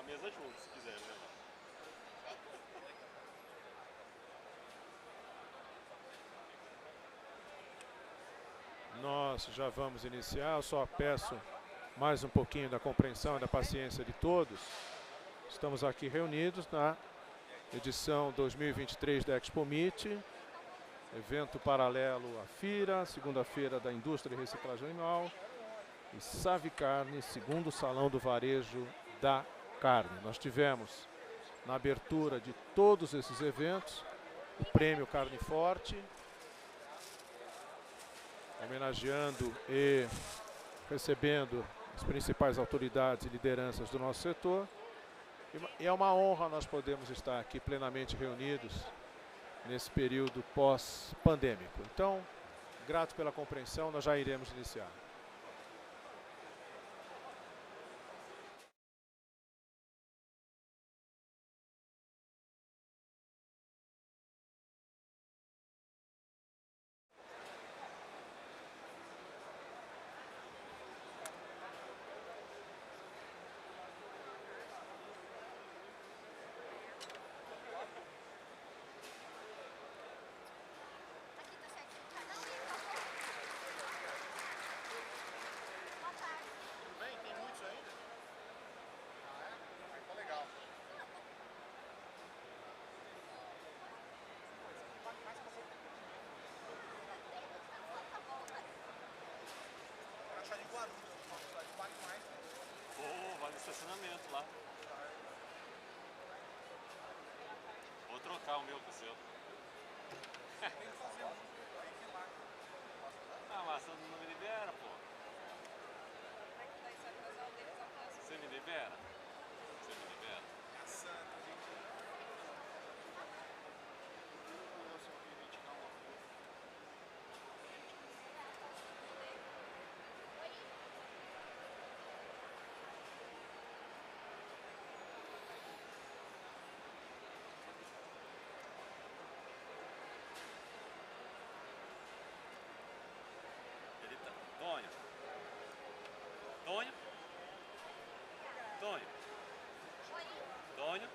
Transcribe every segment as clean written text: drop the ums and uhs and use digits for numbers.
mesa junto, se quiser levar. Nós já vamos iniciar, eu só peço mais um pouquinho da compreensão e da paciência de todos. Estamos aqui reunidos na edição 2023 da Expo Meet, evento paralelo à FIRA, segunda-feira da Indústria e Reciclagem Animal, e Savicarne, segundo Salão do Varejo da Carne. Nós tivemos, na abertura de todos esses eventos, o Prêmio Carne Forte, homenageando e recebendo as principais autoridades e lideranças do nosso setor. E é uma honra nós podermos estar aqui plenamente reunidos nesse período pós-pandêmico. Então, grato pela compreensão, nós já iremos iniciar. Estacionamento lá. Vou trocar o meu com o seu. Ah, mas você não me libera, pô. Você me libera? Você me libera? Tonho. Tonho. Tonho. Tonho.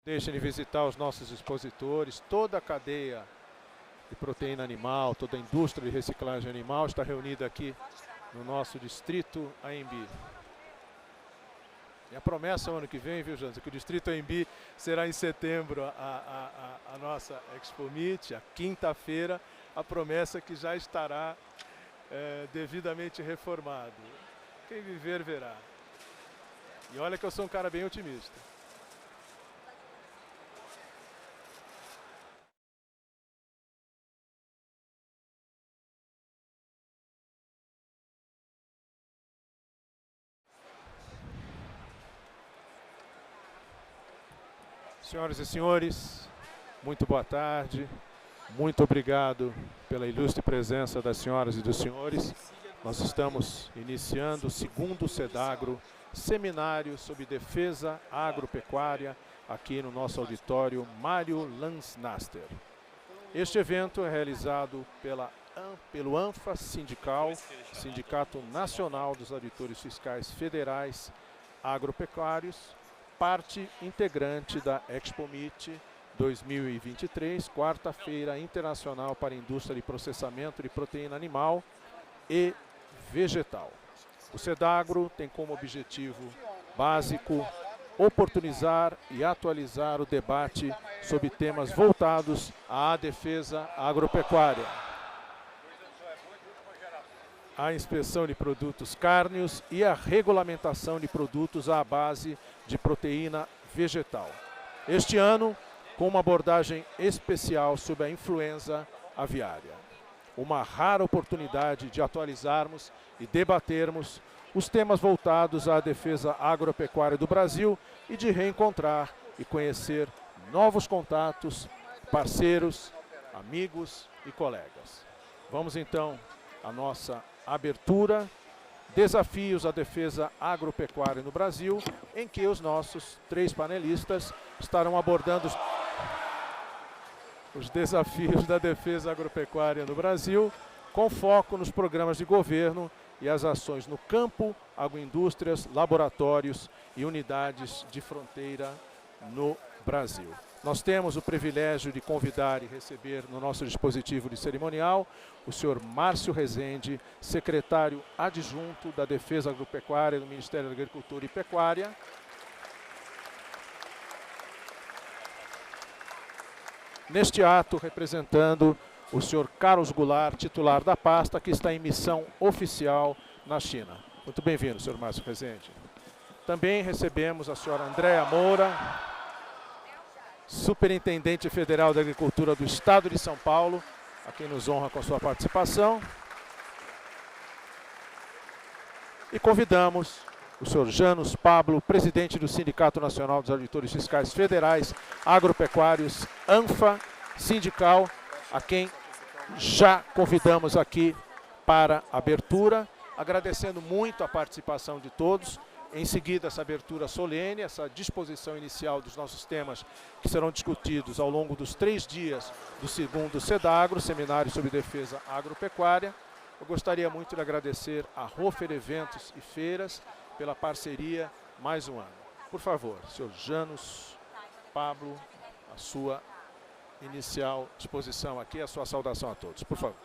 Deixem de visitar os nossos expositores, toda a cadeia de proteína animal, toda a indústria de reciclagem animal está reunida aqui no nosso distrito AMB. E a promessa ano que vem, viu, Jansen, que o distrito AMB será em setembro a nossa Expo Meet, a quinta-feira, a promessa que já estará devidamente reformado. Quem viver, verá. E olha que eu sou um cara bem otimista. Senhoras e senhores, muito boa tarde. Muito obrigado pela ilustre presença das senhoras e dos senhores. Nós estamos iniciando o segundo SEDAGRO, Seminário sobre Defesa Agropecuária, aqui no nosso auditório Mário Lansnaster. Este evento é realizado pelo ANFA Sindical, Sindicato Nacional dos Auditores Fiscais Federais Agropecuários, parte integrante da Expo Meet 2023, quarta-feira internacional para a indústria de processamento de proteína animal e vegetal. O SEDAGRO tem como objetivo básico oportunizar e atualizar o debate sobre temas voltados à defesa agropecuária, à inspeção de produtos cárneos e à regulamentação de produtos à base de proteína vegetal. Este ano, com uma abordagem especial sobre a influenza aviária. Uma rara oportunidade de atualizarmos e debatermos os temas voltados à defesa agropecuária do Brasil e de reencontrar e conhecer novos contatos, parceiros, amigos e colegas. Vamos então à nossa abertura, Desafios à Defesa Agropecuária no Brasil, em que os nossos 3 panelistas estarão abordando os desafios da defesa agropecuária no Brasil, com foco nos programas de governo e as ações no campo, agroindústrias, laboratórios e unidades de fronteira no Brasil. Nós temos o privilégio de convidar e receber no nosso dispositivo de cerimonial o senhor Márcio Rezende, secretário adjunto da Defesa Agropecuária do Ministério da Agricultura e Pecuária. Neste ato, representando o senhor Carlos Goulart, titular da pasta, que está em missão oficial na China. Muito bem-vindo, senhor Márcio Rezende. Também recebemos a senhora Andréa Moura, Superintendente Federal da Agricultura do Estado de São Paulo, a quem nos honra com a sua participação. E convidamos o senhor Janus Pablo, presidente do Sindicato Nacional dos Auditores Fiscais Federais Agropecuários, ANFA Sindical, a quem já convidamos aqui para a abertura, agradecendo muito a participação de todos. Em seguida, essa abertura solene, essa disposição inicial dos nossos temas que serão discutidos ao longo dos 3 dias do segundo SEDAGRO, Seminário sobre Defesa Agropecuária. Eu gostaria muito de agradecer a Hofer Eventos e Feiras pela parceria mais um ano. Por favor, senhor Janus Pablo, a sua inicial disposição aqui, a sua saudação a todos, por favor.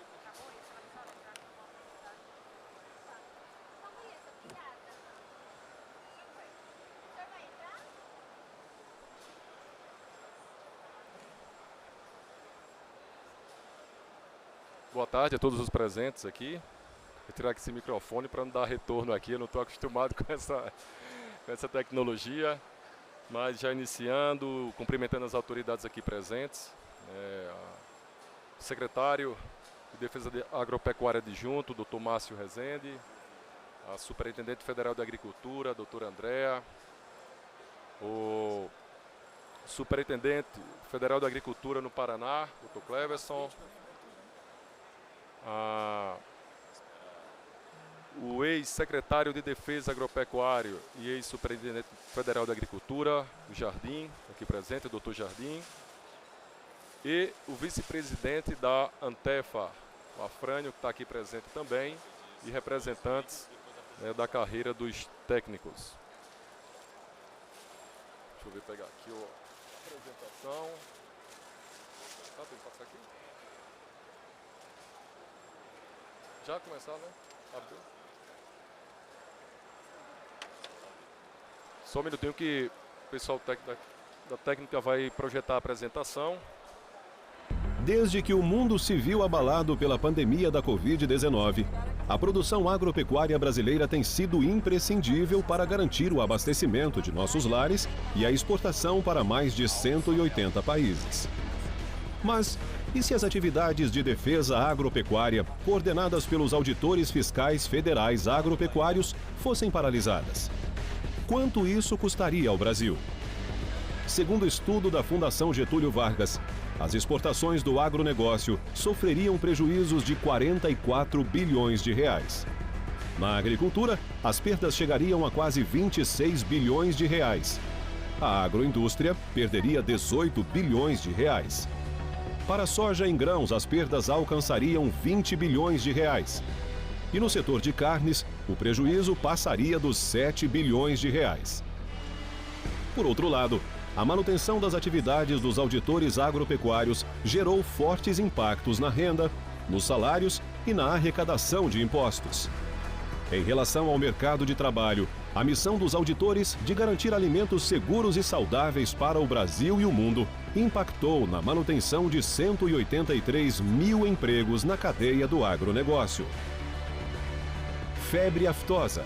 Boa tarde a todos os presentes aqui. Vou tirar aqui esse microfone para não dar retorno aqui, eu não estou acostumado com essa tecnologia. Mas já iniciando, cumprimentando as autoridades aqui presentes, o secretário de Defesa Agropecuária adjunto, doutor Márcio Rezende, a Superintendente Federal da Agricultura, doutora Andréa, o Superintendente Federal da Agricultura no Paraná, doutor Cleverson, o ex-secretário de Defesa Agropecuária e ex-superintendente federal da Agricultura, o Jardim, aqui presente, o doutor Jardim, e o vice-presidente da Antefa, o Afrânio, que está aqui presente também, e representantes da carreira dos técnicos. Deixa eu ver, pegar aqui a apresentação. Tem que passar aqui? Já começar, né? Abriu. Só um minutinho que o pessoal da técnica vai projetar a apresentação. Desde que o mundo se viu abalado pela pandemia da Covid-19, a produção agropecuária brasileira tem sido imprescindível para garantir o abastecimento de nossos lares e a exportação para mais de 180 países. Mas e se as atividades de defesa agropecuária, coordenadas pelos auditores fiscais federais agropecuários, fossem paralisadas? Quanto isso custaria ao Brasil? Segundo estudo da Fundação Getúlio Vargas, as exportações do agronegócio sofreriam prejuízos de 44 bilhões de reais. Na agricultura, as perdas chegariam a quase 26 bilhões de reais. A agroindústria perderia 18 bilhões de reais. Para a soja em grãos, as perdas alcançariam 20 bilhões de reais. E no setor de carnes, o prejuízo passaria dos 7 bilhões de reais. Por outro lado, a manutenção das atividades dos auditores agropecuários gerou fortes impactos na renda, nos salários e na arrecadação de impostos. Em relação ao mercado de trabalho, a missão dos auditores de garantir alimentos seguros e saudáveis para o Brasil e o mundo impactou na manutenção de 183 mil empregos na cadeia do agronegócio. Febre aftosa.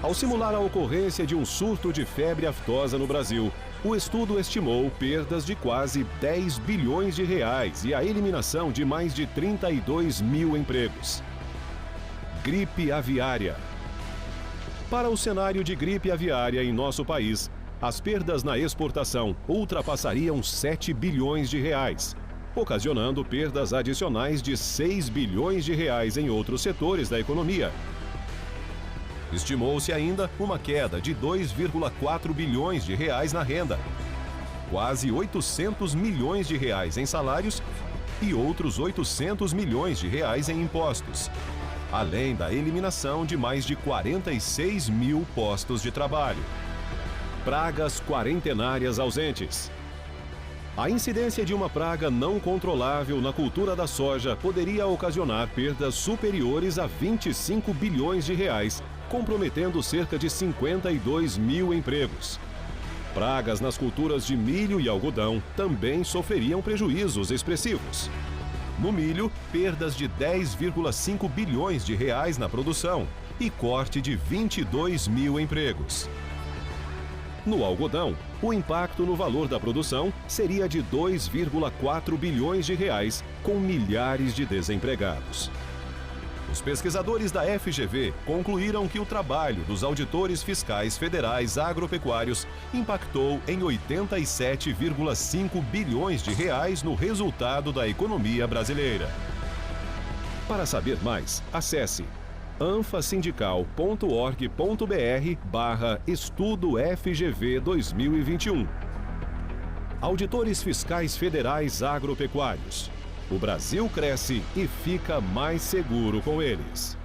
Ao simular a ocorrência de um surto de febre aftosa no Brasil, o estudo estimou perdas de quase 10 bilhões de reais e a eliminação de mais de 32 mil empregos. Gripe aviária. Para o cenário de gripe aviária em nosso país, as perdas na exportação ultrapassariam 7 bilhões de reais, ocasionando perdas adicionais de 6 bilhões de reais em outros setores da economia. Estimou-se ainda uma queda de 2,4 bilhões de reais na renda, quase 800 milhões de reais em salários e outros 800 milhões de reais em impostos, além da eliminação de mais de 46 mil postos de trabalho. Pragas quarentenárias ausentes. A incidência de uma praga não controlável na cultura da soja poderia ocasionar perdas superiores a 25 bilhões de reais, comprometendo cerca de 52 mil empregos. Pragas nas culturas de milho e algodão também sofreriam prejuízos expressivos. No milho, perdas de 10,5 bilhões de reais na produção e corte de 22 mil empregos. No algodão, o impacto no valor da produção seria de 2,4 bilhões de reais, com milhares de desempregados. Os pesquisadores da FGV concluíram que o trabalho dos auditores fiscais federais agropecuários impactou em 87,5 bilhões de reais no resultado da economia brasileira. Para saber mais, acesse anfasindical.org.br/estudo FGV 2021. Auditores Fiscais Federais Agropecuários. O Brasil cresce e fica mais seguro com eles.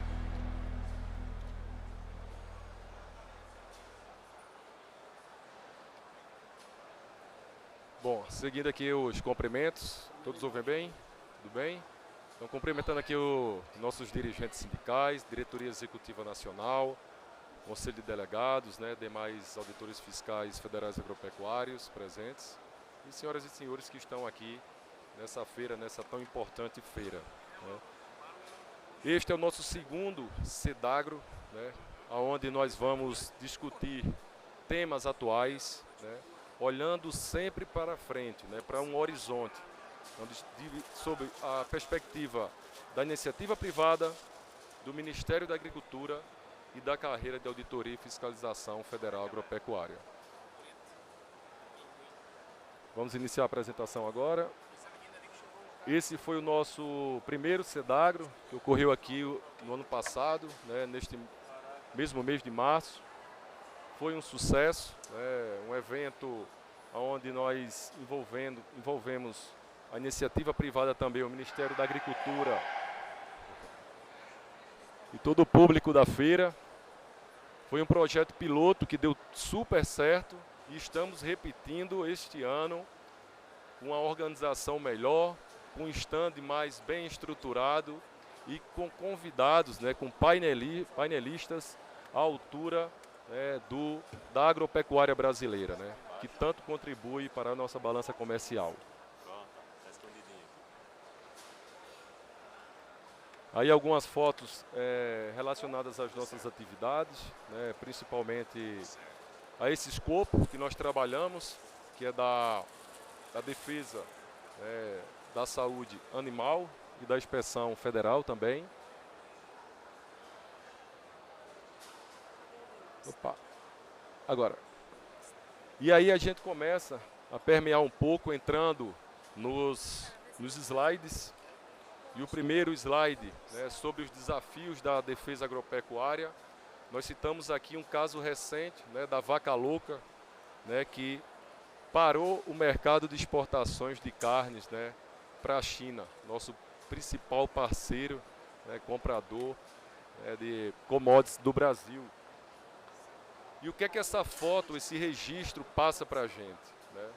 Bom, seguindo aqui os cumprimentos, todos ouvem bem? Tudo bem? Então, cumprimentando aqui os nossos dirigentes sindicais, Diretoria Executiva Nacional, Conselho de Delegados, demais auditores fiscais federais agropecuários presentes e senhoras e senhores que estão aqui nessa feira, nessa tão importante feira. Este é o nosso segundo CEDAGRO, onde nós vamos discutir temas atuais, olhando sempre para frente, para um horizonte, sob a perspectiva da iniciativa privada, do Ministério da Agricultura e da carreira de auditoria e fiscalização federal agropecuária. Vamos iniciar a apresentação agora. Esse foi o nosso primeiro CEDAGRO, que ocorreu aqui no ano passado, neste mesmo mês de março. Foi um sucesso, um evento onde nós envolvemos a iniciativa privada também, o Ministério da Agricultura e todo o público da feira. Foi um projeto piloto que deu super certo e estamos repetindo este ano com uma organização melhor, com um stand mais bem estruturado e com convidados, com painelistas à altura da agropecuária brasileira, que tanto contribui para a nossa balança comercial. Aí algumas fotos relacionadas às nossas atividades, principalmente a esse escopo que nós trabalhamos, que é da defesa da saúde animal e da inspeção federal também. Opa. Agora, e aí a gente começa a permear um pouco, entrando nos slides. E o primeiro slide, sobre os desafios da defesa agropecuária. Nós citamos aqui um caso recente, da vaca louca, que parou o mercado de exportações de carnes, né, para a China, nosso principal parceiro, né, comprador de commodities do Brasil. E o que é que essa foto, esse registro passa para a gente, né?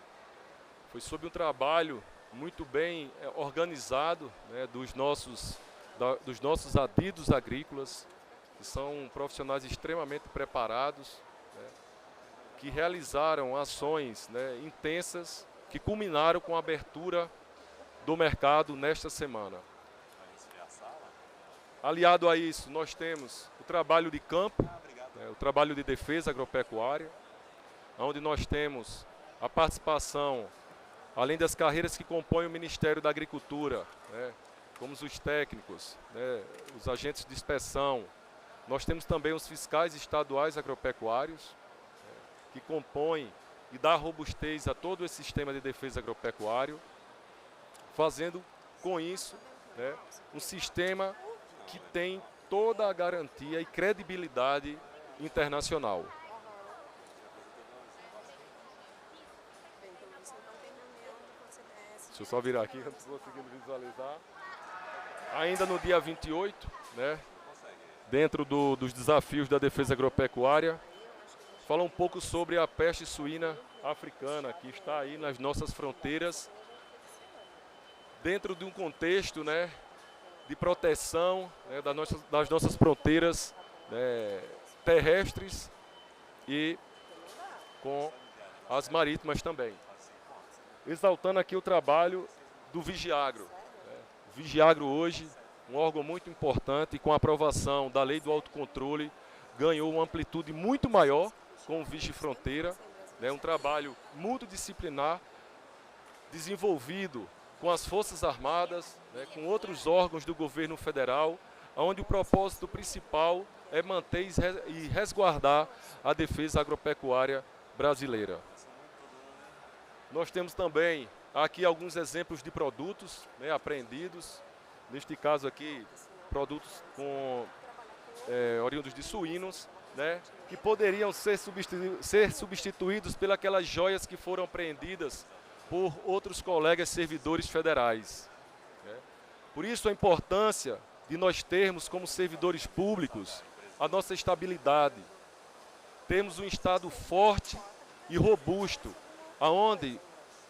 Foi sob um trabalho muito bem organizado, né, dos nossos adidos agrícolas, que são profissionais extremamente preparados, né, que realizaram ações, né, intensas, que culminaram com a abertura do mercado nesta semana. Aliado a isso, nós temos o trabalho de campo, né, o trabalho de defesa agropecuária, onde nós temos a participação, além das carreiras que compõem o Ministério da Agricultura, né, como os técnicos, né, os agentes de inspeção. Nós temos também os fiscais estaduais agropecuários, que compõem e dá robustez a todo esse sistema de defesa agropecuário, fazendo com isso, né, um sistema que tem toda a garantia e credibilidade internacional. Deixa eu só virar aqui, não estou conseguindo visualizar. Ainda no dia 28, né, dentro dos desafios da defesa agropecuária, falar um pouco sobre a peste suína africana, que está aí nas nossas fronteiras, dentro de um contexto, né, de proteção, né, das nossas fronteiras, né, terrestres e com as marítimas também. Exaltando aqui o trabalho do Vigiagro. O Vigiagro hoje, um órgão muito importante, com a aprovação da Lei do Autocontrole, ganhou uma amplitude muito maior com o Vigifronteira, né, um trabalho multidisciplinar, desenvolvido com as Forças Armadas, né, com outros órgãos do governo federal, onde o propósito principal é manter e resguardar a defesa agropecuária brasileira. Nós temos também aqui alguns exemplos de produtos, né, apreendidos, neste caso aqui, produtos oriundos de suínos, né, que poderiam ser substituídos pelas joias que foram apreendidas por outros colegas servidores federais, né. Por isso a importância de nós termos como servidores públicos a nossa estabilidade, termos um Estado forte e robusto, aonde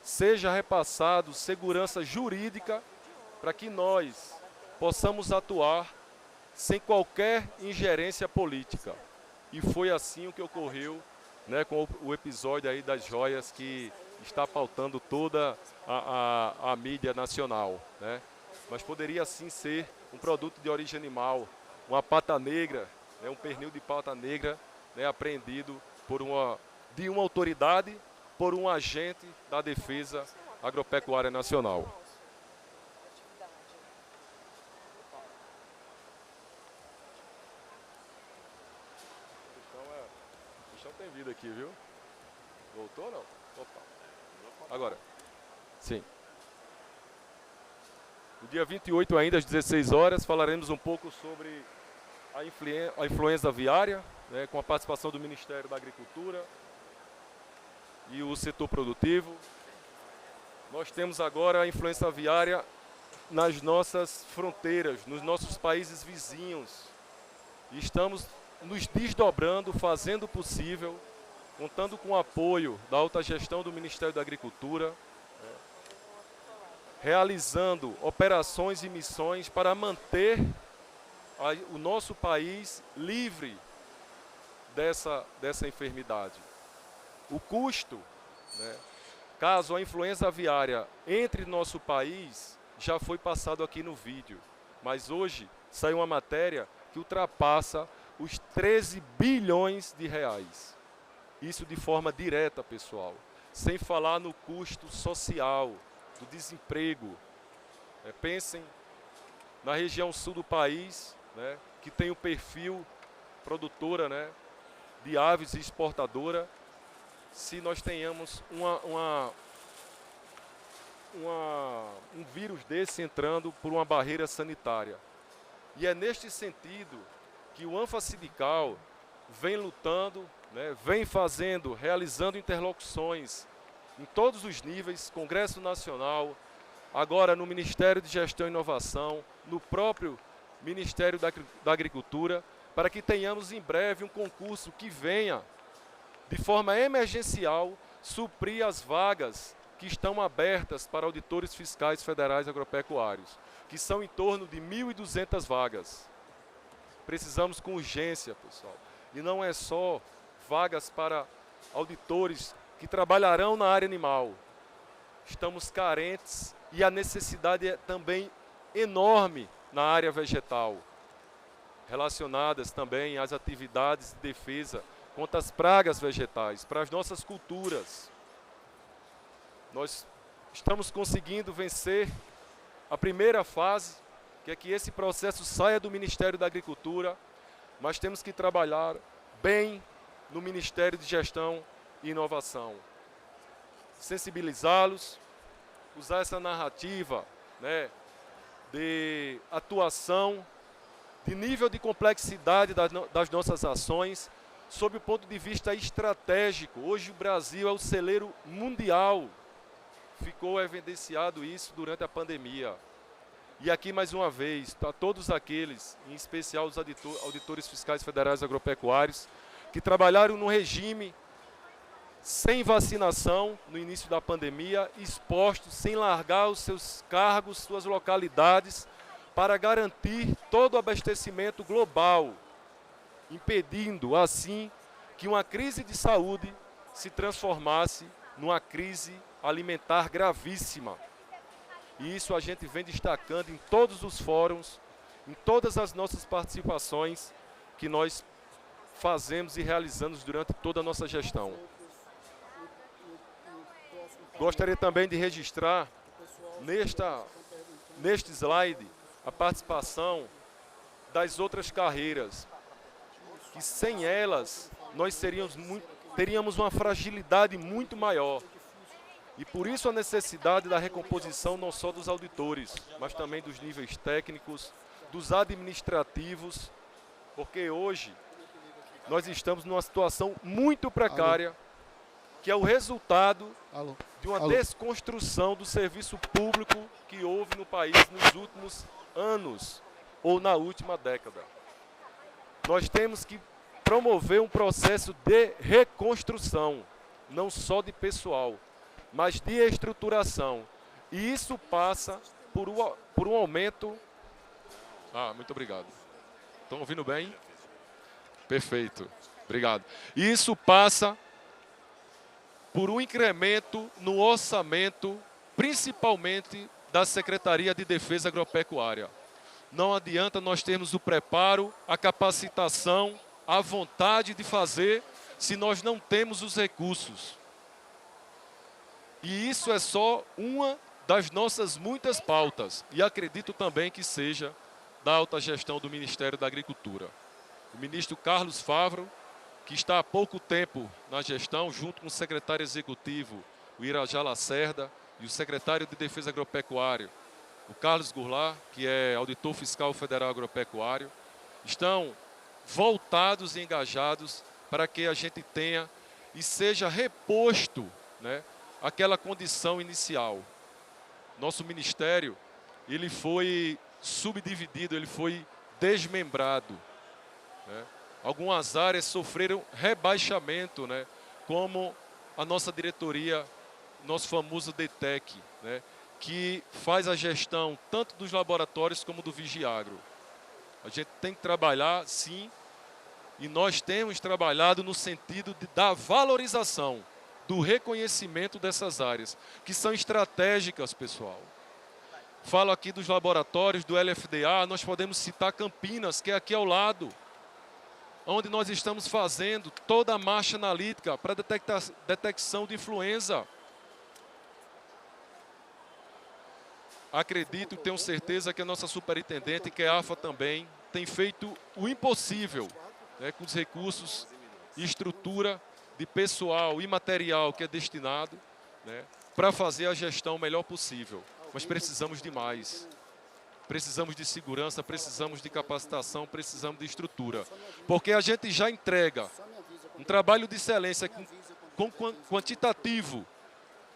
seja repassado segurança jurídica para que nós possamos atuar sem qualquer ingerência política. E foi assim o que ocorreu, né, com o episódio aí das joias que está pautando toda a mídia nacional, né? Mas poderia sim ser um produto de origem animal, uma pata negra, né, um pernil de pata negra, né, apreendido de uma autoridade, por um agente da Defesa Agropecuária Nacional. O chão tem vida aqui, viu? Voltou ou não? Opa. Agora. Sim. No dia 28 ainda, às 16 horas, falaremos um pouco sobre a influenza aviária, né, com a participação do Ministério da Agricultura e o setor produtivo. Nós temos agora a influenza aviária nas nossas fronteiras, nos nossos países vizinhos. E estamos nos desdobrando, fazendo o possível, contando com o apoio da alta gestão do Ministério da Agricultura, realizando operações e missões para manter o nosso país livre dessa enfermidade. O custo, né, caso a influenza aviária entre no nosso país, já foi passado aqui no vídeo. Mas hoje saiu uma matéria que ultrapassa os 13 bilhões de reais. Isso de forma direta, pessoal. Sem falar no custo social, do desemprego. Pensem na região sul do país, né, que tem o perfil produtora, né, de aves e exportadora. Se nós tenhamos um vírus desse entrando por uma barreira sanitária. E é neste sentido que o Anfasindical vem lutando, né, vem realizando interlocuções em todos os níveis, Congresso Nacional, agora no Ministério de Gestão e Inovação, no próprio Ministério da Agricultura, para que tenhamos em breve um concurso que venha, de forma emergencial, suprir as vagas que estão abertas para auditores fiscais federais agropecuários, que são em torno de 1.200 vagas. Precisamos com urgência, pessoal. E não é só vagas para auditores que trabalharão na área animal. Estamos carentes e a necessidade é também enorme na área vegetal, relacionadas também às atividades de defesa contra as pragas vegetais, para as nossas culturas. Nós estamos conseguindo vencer a primeira fase, que é que esse processo saia do Ministério da Agricultura, mas temos que trabalhar bem no Ministério de Gestão e Inovação. Sensibilizá-los, usar essa narrativa, né, de atuação, de nível de complexidade das nossas ações, sob o ponto de vista estratégico. Hoje o Brasil é o celeiro mundial. Ficou evidenciado isso durante a pandemia. E aqui, mais uma vez, para todos aqueles, em especial os auditores fiscais federais agropecuários, que trabalharam no regime sem vacinação no início da pandemia, expostos, sem largar os seus cargos, suas localidades, para garantir todo o abastecimento global, impedindo, assim, que uma crise de saúde se transformasse numa crise alimentar gravíssima. E isso a gente vem destacando em todos os fóruns, em todas as nossas participações que nós fazemos e realizamos durante toda a nossa gestão. Gostaria também de registrar neste slide a participação das outras carreiras, que sem elas nós teríamos uma fragilidade muito maior. E por isso a necessidade da recomposição não só dos auditores, mas também dos níveis técnicos, dos administrativos, porque hoje nós estamos numa situação muito precária, que é o resultado de uma desconstrução do serviço público que houve no país nos últimos anos ou na última década. Nós temos que promover um processo de reconstrução, não só de pessoal, mas de estruturação. E isso passa por um aumento... muito obrigado. Estão ouvindo bem? Perfeito. Obrigado. Isso passa por um incremento no orçamento, principalmente da Secretaria de Defesa Agropecuária. Não adianta nós termos o preparo, a capacitação, a vontade de fazer, se nós não temos os recursos. E isso é só uma das nossas muitas pautas, e acredito também que seja da alta gestão do Ministério da Agricultura. O ministro Carlos Favaro, que está há pouco tempo na gestão, junto com o secretário executivo, o Irajá Lacerda, e o secretário de Defesa Agropecuária, o Carlos Goulart, que é auditor fiscal federal agropecuário, estão voltados e engajados para que a gente tenha e seja reposto, né, aquela condição inicial. Nosso ministério, ele foi subdividido, ele foi desmembrado, né? Algumas áreas sofreram rebaixamento, né, como a nossa diretoria, nosso famoso DTEC, né, que faz a gestão tanto dos laboratórios como do Vigiagro. A gente tem que trabalhar, sim, e nós temos trabalhado no sentido da valorização, do reconhecimento dessas áreas, que são estratégicas, pessoal. Falo aqui dos laboratórios do LFDA, nós podemos citar Campinas, que é aqui ao lado, onde nós estamos fazendo toda a marcha analítica para detecção de influenza. Acredito, tenho certeza que a nossa superintendente, que é a AFA também, tem feito o impossível, né, com os recursos e estrutura de pessoal e material que é destinado, né, para fazer a gestão o melhor possível. Mas precisamos de mais. Precisamos de segurança, precisamos de capacitação, precisamos de estrutura. Porque a gente já entrega um trabalho de excelência com quantitativo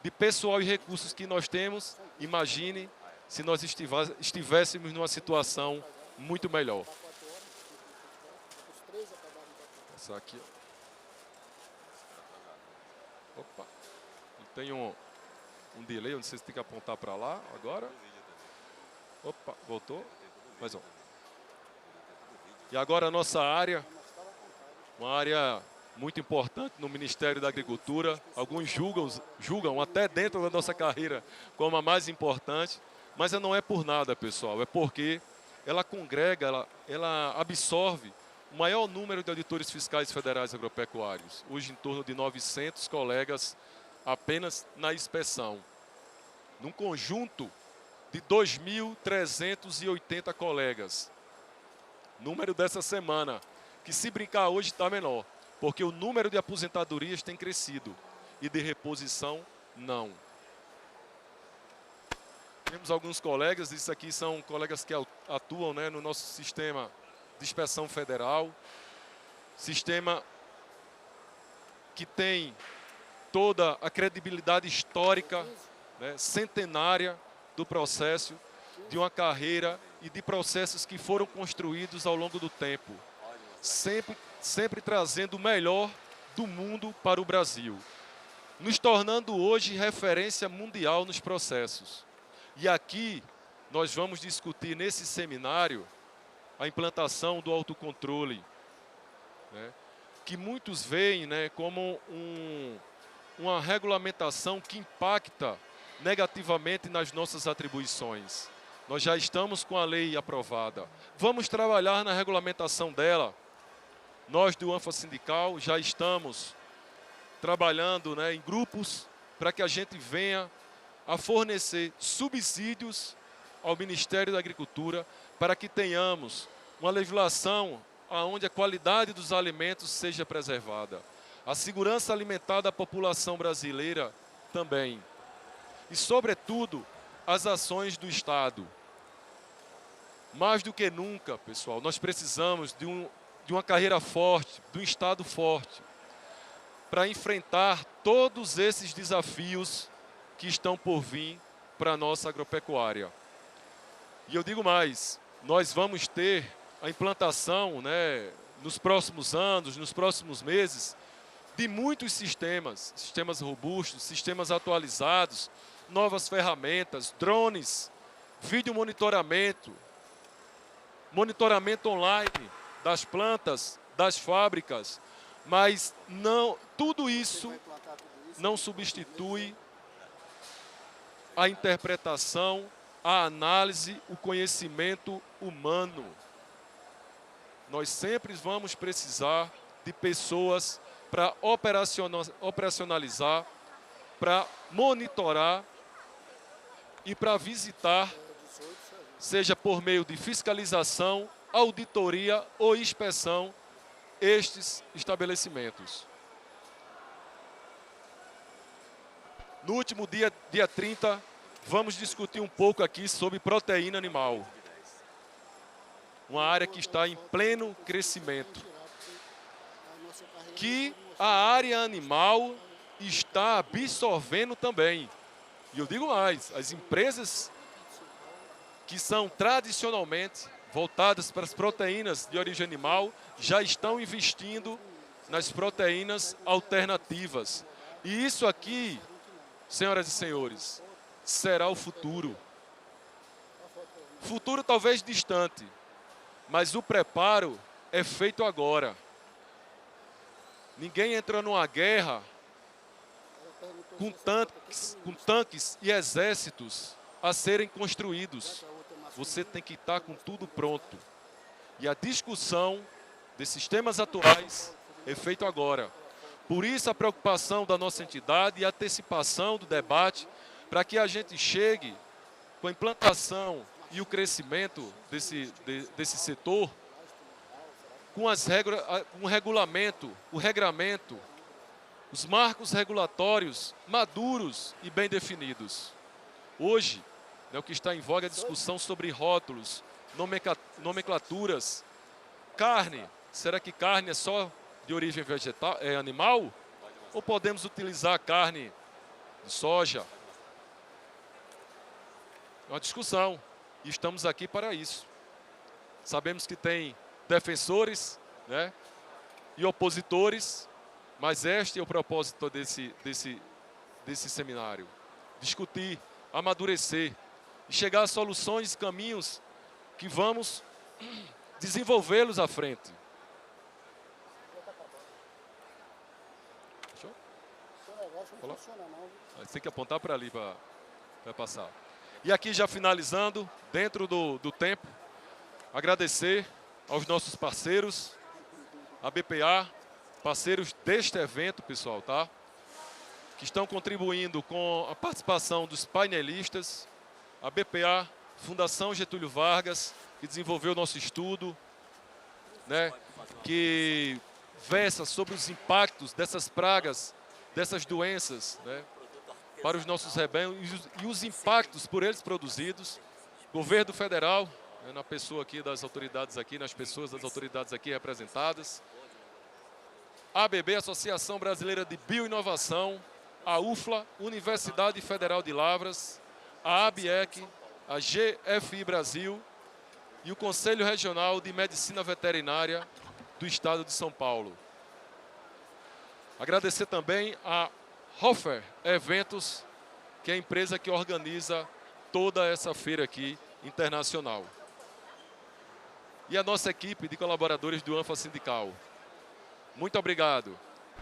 de pessoal e recursos que nós temos, imagine se nós estivéssemos numa situação muito melhor. Essa aqui, ó. Opa, tem um delay, não sei se tem que apontar para lá agora. Opa, voltou. Mais um. E agora a nossa área, uma área muito importante no Ministério da Agricultura. Alguns julgam até dentro da nossa carreira como a mais importante, mas não é por nada, pessoal. É porque ela congrega, ela absorve o maior número de auditores fiscais federais agropecuários. Hoje em torno de 900 colegas apenas na inspeção. Num conjunto de 2.380 colegas. Número dessa semana, que se brincar hoje está menor, porque o número de aposentadorias tem crescido e de reposição não. Temos alguns colegas, isso aqui são colegas que atuam, né, no nosso sistema de inspeção federal, sistema que tem toda a credibilidade histórica, né, centenária do processo, de uma carreira e de processos que foram construídos ao longo do tempo, sempre trazendo o melhor do mundo para o Brasil, nos tornando hoje referência mundial nos processos. E aqui nós vamos discutir nesse seminário a implantação do autocontrole, né, que muitos veem, né, como uma regulamentação que impacta negativamente nas nossas atribuições. Nós já estamos com a lei aprovada. Vamos trabalhar na regulamentação dela. Nós do ANFA Sindical já estamos trabalhando, né, em grupos para que a gente venha a fornecer subsídios ao Ministério da Agricultura para que tenhamos uma legislação onde a qualidade dos alimentos seja preservada. A segurança alimentar da população brasileira também. E, sobretudo, as ações do Estado. Mais do que nunca, pessoal, nós precisamos de uma carreira forte, de um Estado forte, para enfrentar todos esses desafios que estão por vir para a nossa agropecuária. E eu digo mais, nós vamos ter a implantação, né, nos próximos anos, nos próximos meses, de muitos sistemas robustos, sistemas atualizados, novas ferramentas, drones, vídeo monitoramento online das plantas, das fábricas, mas não, tudo isso não substitui a interpretação, a análise, o conhecimento humano. Nós sempre vamos precisar de pessoas para operacionalizar, para monitorar e para visitar, seja por meio de fiscalização, auditoria ou inspeção, estes estabelecimentos. No último dia 30, vamos discutir um pouco aqui sobre proteína animal. Uma área que está em pleno crescimento. Que a área animal está absorvendo também. E eu digo mais, as empresas que são tradicionalmente voltadas para as proteínas de origem animal já estão investindo nas proteínas alternativas. E isso aqui, senhoras e senhores, será o futuro. Futuro talvez distante, mas o preparo é feito agora. Ninguém entra numa guerra com tanques e exércitos a serem construídos. Você tem que estar com tudo pronto. E a discussão desses temas atuais é feita agora. Por isso a preocupação da nossa entidade e a antecipação do debate para que a gente chegue com a implantação e o crescimento desse setor com as regras, um regulamento, o regramento, os marcos regulatórios maduros e bem definidos. Hoje, né, o que está em voga é a discussão sobre rótulos, nomenclaturas. Carne, será que carne é só de origem vegetal, animal? Ou podemos utilizar carne de soja. É uma discussão e estamos aqui para isso. Sabemos que tem defensores, né, e opositores, mas este é o propósito desse seminário. Discutir, amadurecer e chegar a soluções e caminhos que vamos desenvolvê-los à frente. Fechou? Não funciona não. Você tem que apontar para ali para passar. E aqui já finalizando, dentro do tempo, agradecer aos nossos parceiros, a BPA, parceiros deste evento, pessoal, tá? Que estão contribuindo com a participação dos painelistas, a BPA, Fundação Getúlio Vargas, que desenvolveu o nosso estudo, né, que versa sobre os impactos dessas pragas, dessas doenças, né, para os nossos rebanhos e os impactos por eles produzidos. Governo federal, né, na pessoa aqui das autoridades aqui, nas pessoas das autoridades aqui representadas. ABB, Associação Brasileira de Bioinovação, a UFLA, Universidade Federal de Lavras, a ABIEC, a GFI Brasil e o Conselho Regional de Medicina Veterinária do Estado de São Paulo. Agradecer também a Hofer Eventos, que é a empresa que organiza toda essa feira aqui internacional. E a nossa equipe de colaboradores do ANFA Sindical. Muito obrigado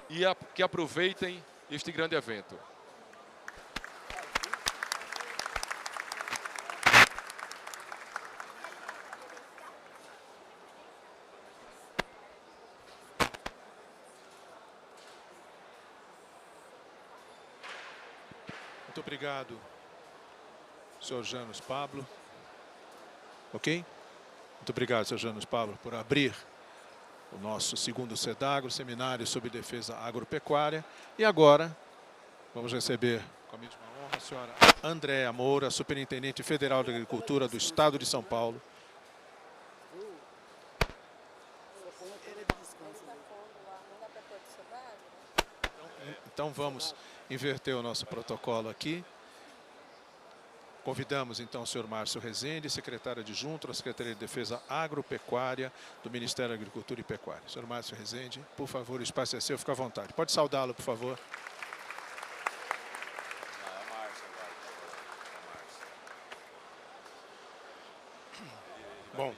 e que aproveitem este grande evento. Muito obrigado, senhor Janus Pablo. Ok? Muito obrigado, senhor Janus Pablo, por abrir o nosso segundo SEDAGRO, Seminário sobre Defesa Agropecuária. E agora, vamos receber, com a mesma honra, a senhora Andréa Moura, Superintendente Federal de Agricultura do Estado de São Paulo. Então vamos inverter o nosso protocolo aqui. Convidamos então o senhor Márcio Rezende, secretário adjunto da Secretaria de Defesa Agropecuária do Ministério da Agricultura e Pecuária. Senhor Márcio Rezende, por favor, o espaço é seu, fica à vontade. Pode saudá-lo, por favor. Bom,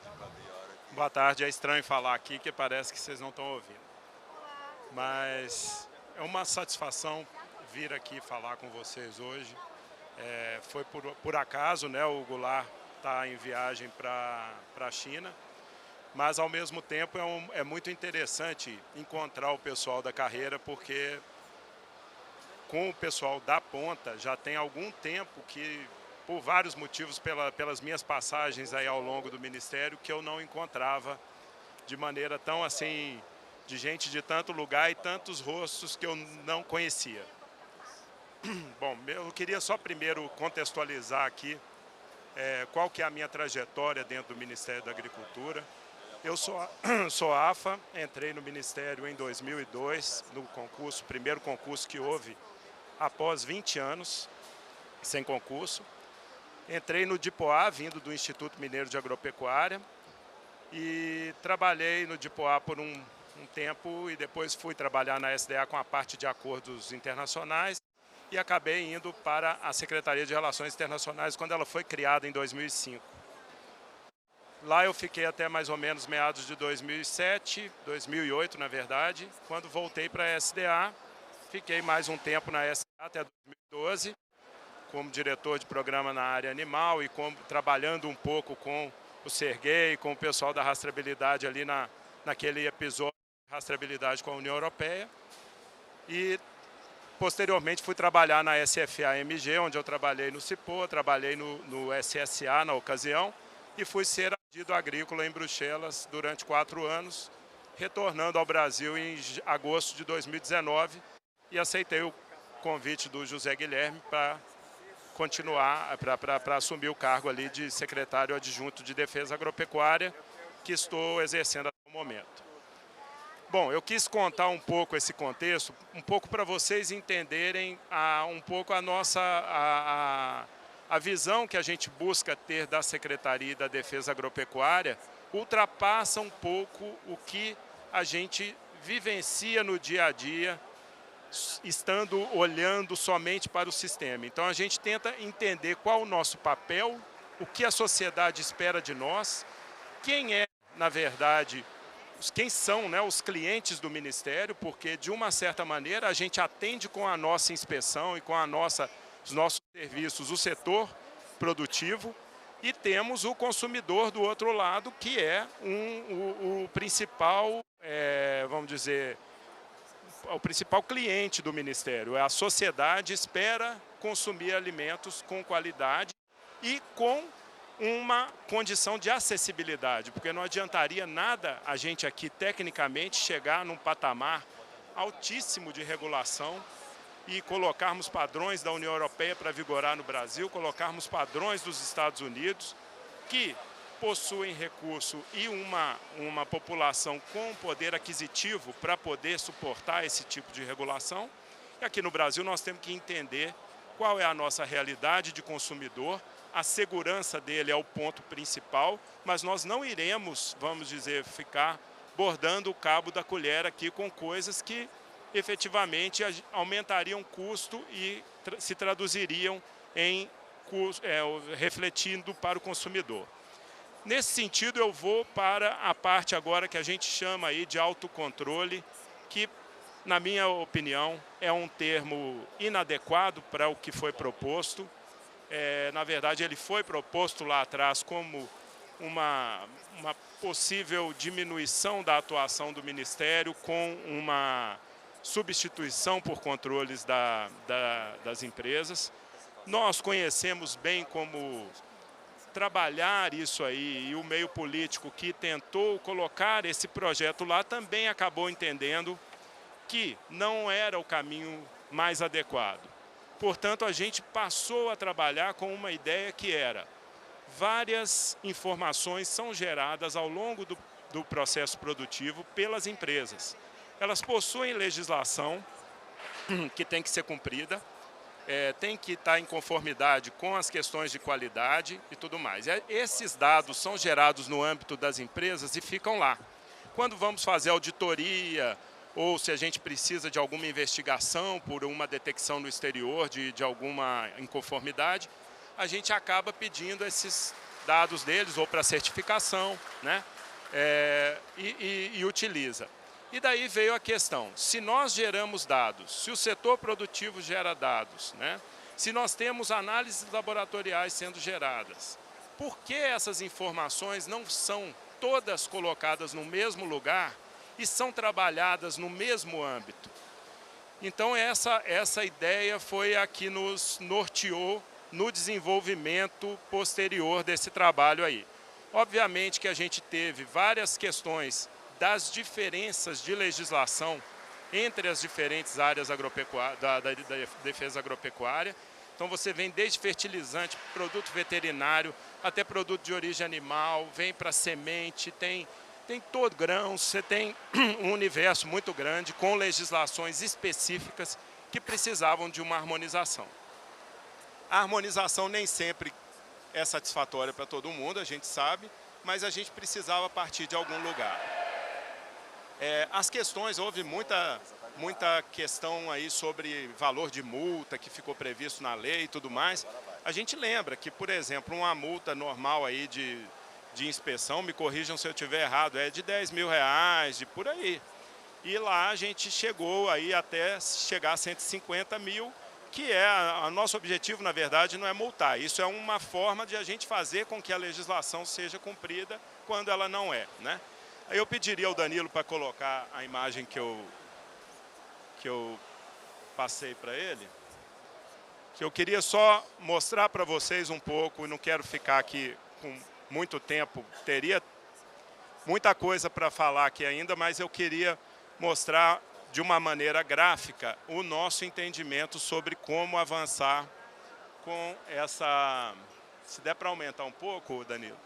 boa tarde. É estranho falar aqui, que parece que vocês não estão ouvindo. Mas é uma satisfação vir aqui falar com vocês hoje. Foi por acaso, né, o Goulart está em viagem para a China, mas ao mesmo tempo é muito interessante encontrar o pessoal da carreira, porque com o pessoal da ponta já tem algum tempo que, por vários motivos, pelas minhas passagens aí ao longo do Ministério, que eu não encontrava de maneira tão assim, de gente de tanto lugar e tantos rostos que eu não conhecia. Bom, eu queria só primeiro contextualizar aqui qual que é a minha trajetória dentro do Ministério da Agricultura. Eu sou AFA, entrei no Ministério em 2002, no concurso, primeiro concurso que houve após 20 anos sem concurso. Entrei no DIPOA, vindo do Instituto Mineiro de Agropecuária, e trabalhei no DIPOA por um tempo e depois fui trabalhar na SDA com a parte de acordos internacionais. E acabei indo para a Secretaria de Relações Internacionais quando ela foi criada em 2005. Lá eu fiquei até mais ou menos meados de 2007, 2008 na verdade. Quando voltei para a SDA, fiquei mais um tempo na SDA até 2012, como diretor de programa na área animal e trabalhando um pouco com o Serguei, com o pessoal da rastreabilidade ali naquele episódio de rastreabilidade com a União Europeia. E posteriormente fui trabalhar na SFA-MG, onde eu trabalhei no CIPO, trabalhei no SSA na ocasião e fui ser adido agrícola em Bruxelas durante 4 anos, retornando ao Brasil em agosto de 2019 e aceitei o convite do José Guilherme para continuar, para assumir o cargo ali de secretário adjunto de Defesa Agropecuária, que estou exercendo até o momento. Bom, eu quis contar um pouco esse contexto, um pouco para vocês entenderem um pouco a nossa a visão que a gente busca ter da Secretaria da Defesa Agropecuária, ultrapassa um pouco o que a gente vivencia no dia a dia, estando olhando somente para o sistema. Então a gente tenta entender qual o nosso papel, o que a sociedade espera de nós, quem é, na verdade, quem são, né, os clientes do Ministério, porque de uma certa maneira a gente atende com a nossa inspeção e com os nossos serviços o setor produtivo, e temos o consumidor do outro lado, que é o principal, vamos dizer, o principal cliente do Ministério. A sociedade espera consumir alimentos com qualidade e com uma condição de acessibilidade, porque não adiantaria nada a gente aqui, tecnicamente, chegar num patamar altíssimo de regulação e colocarmos padrões da União Europeia para vigorar no Brasil, colocarmos padrões dos Estados Unidos, que possuem recurso e uma população com poder aquisitivo para poder suportar esse tipo de regulação. E aqui no Brasil nós temos que entender qual é a nossa realidade de consumidor. A segurança dele é o ponto principal, mas nós não iremos, vamos dizer, ficar bordando o cabo da colher aqui com coisas que efetivamente aumentariam o custo e se traduziriam em refletindo para o consumidor. Nesse sentido, eu vou para a parte agora que a gente chama aí de autocontrole, que, na minha opinião, é um termo inadequado para o que foi proposto. Na verdade, ele foi proposto lá atrás como uma possível diminuição da atuação do Ministério com uma substituição por controles das empresas. Nós conhecemos bem como trabalhar isso aí, e o meio político que tentou colocar esse projeto lá também acabou entendendo que não era o caminho mais adequado. Portanto, a gente passou a trabalhar com uma ideia que era: várias informações são geradas ao longo do processo produtivo pelas empresas. Elas possuem legislação que tem que ser cumprida, tem que estar em conformidade com as questões de qualidade e tudo mais. Esses dados são gerados no âmbito das empresas e ficam lá. Quando vamos fazer auditoria, ou se a gente precisa de alguma investigação por uma detecção no exterior de alguma inconformidade, a gente acaba pedindo esses dados deles, ou para certificação, né? E utiliza. E daí veio a questão: se nós geramos dados, se o setor produtivo gera dados, né? Se nós temos análises laboratoriais sendo geradas, por que essas informações não são todas colocadas no mesmo lugar e são trabalhadas no mesmo âmbito? Então essa ideia foi a que nos norteou no desenvolvimento posterior desse trabalho aí. Obviamente que a gente teve várias questões das diferenças de legislação entre as diferentes áreas da defesa agropecuária. Então você vem desde fertilizante, produto veterinário, até produto de origem animal, vem para semente, tem todo grão, você tem um universo muito grande com legislações específicas que precisavam de uma harmonização. A harmonização nem sempre é satisfatória para todo mundo, a gente sabe, mas a gente precisava partir de algum lugar. As questões, houve muita questão aí sobre valor de multa que ficou previsto na lei e tudo mais. A gente lembra que, por exemplo, uma multa normal aí de inspeção, me corrijam se eu estiver errado, é de R$10 mil, de por aí. E lá a gente chegou aí até chegar a 150 mil, que o nosso objetivo, na verdade, não é multar. Isso é uma forma de a gente fazer com que a legislação seja cumprida quando ela não é, né? Aí eu pediria ao Danilo para colocar a imagem que eu passei para ele, que eu queria só mostrar para vocês um pouco, e não quero ficar aqui com muito tempo, teria muita coisa para falar aqui ainda, mas eu queria mostrar de uma maneira gráfica o nosso entendimento sobre como avançar com essa... Se der para aumentar um pouco, Danilo.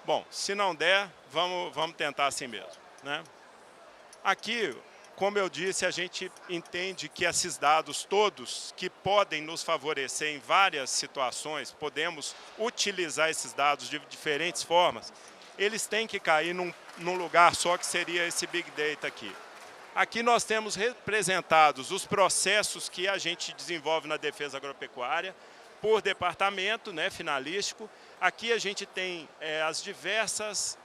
Bom, se não der, vamos tentar assim mesmo, né? Aqui, como eu disse, a gente entende que esses dados todos, que podem nos favorecer em várias situações, podemos utilizar esses dados de diferentes formas, eles têm que cair num lugar só, que seria esse Big Data aqui. Aqui nós temos representados os processos que a gente desenvolve na defesa agropecuária, por departamento, né, finalístico. Aqui a gente tem as diversas,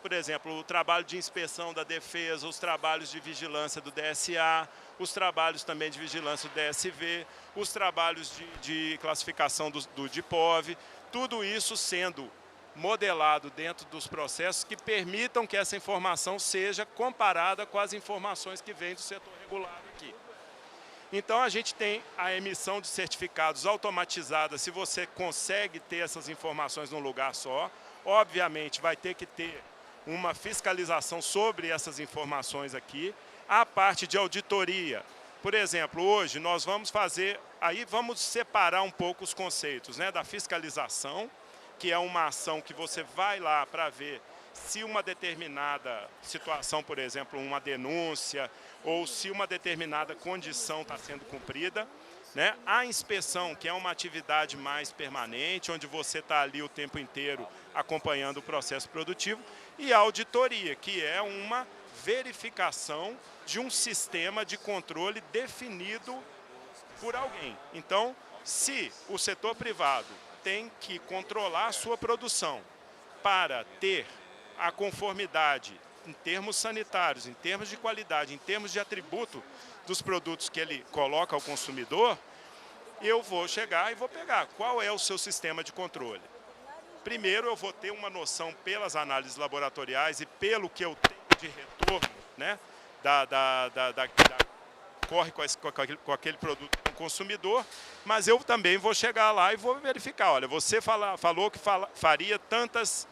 por exemplo, o trabalho de inspeção da defesa, os trabalhos de vigilância do DSA, os trabalhos também de vigilância do DSV, os trabalhos de classificação do DIPOV, tudo isso sendo modelado dentro dos processos que permitam que essa informação seja comparada com as informações que vêm do setor regulado aqui. Então, a gente tem a emissão de certificados automatizada, se você consegue ter essas informações num lugar só. Obviamente, vai ter que ter uma fiscalização sobre essas informações aqui. A parte de auditoria, por exemplo, hoje nós vamos fazer, aí vamos separar um pouco os conceitos, né, da fiscalização, que é uma ação que você vai lá para ver se uma determinada situação, por exemplo, uma denúncia, ou se uma determinada condição está sendo cumprida, né? A inspeção, que é uma atividade mais permanente, onde você está ali o tempo inteiro acompanhando o processo produtivo, e a auditoria, que é uma verificação de um sistema de controle definido por alguém. Então, se o setor privado tem que controlar a sua produção para ter a conformidade em termos sanitários, em termos de qualidade, em termos de atributo dos produtos que ele coloca ao consumidor, eu vou chegar e vou pegar qual é o seu sistema de controle. Primeiro, eu vou ter uma noção pelas análises laboratoriais e pelo que eu tenho de retorno, né, corre com aquele produto do consumidor, mas eu também vou chegar lá e vou verificar, olha, você falou que faria tantas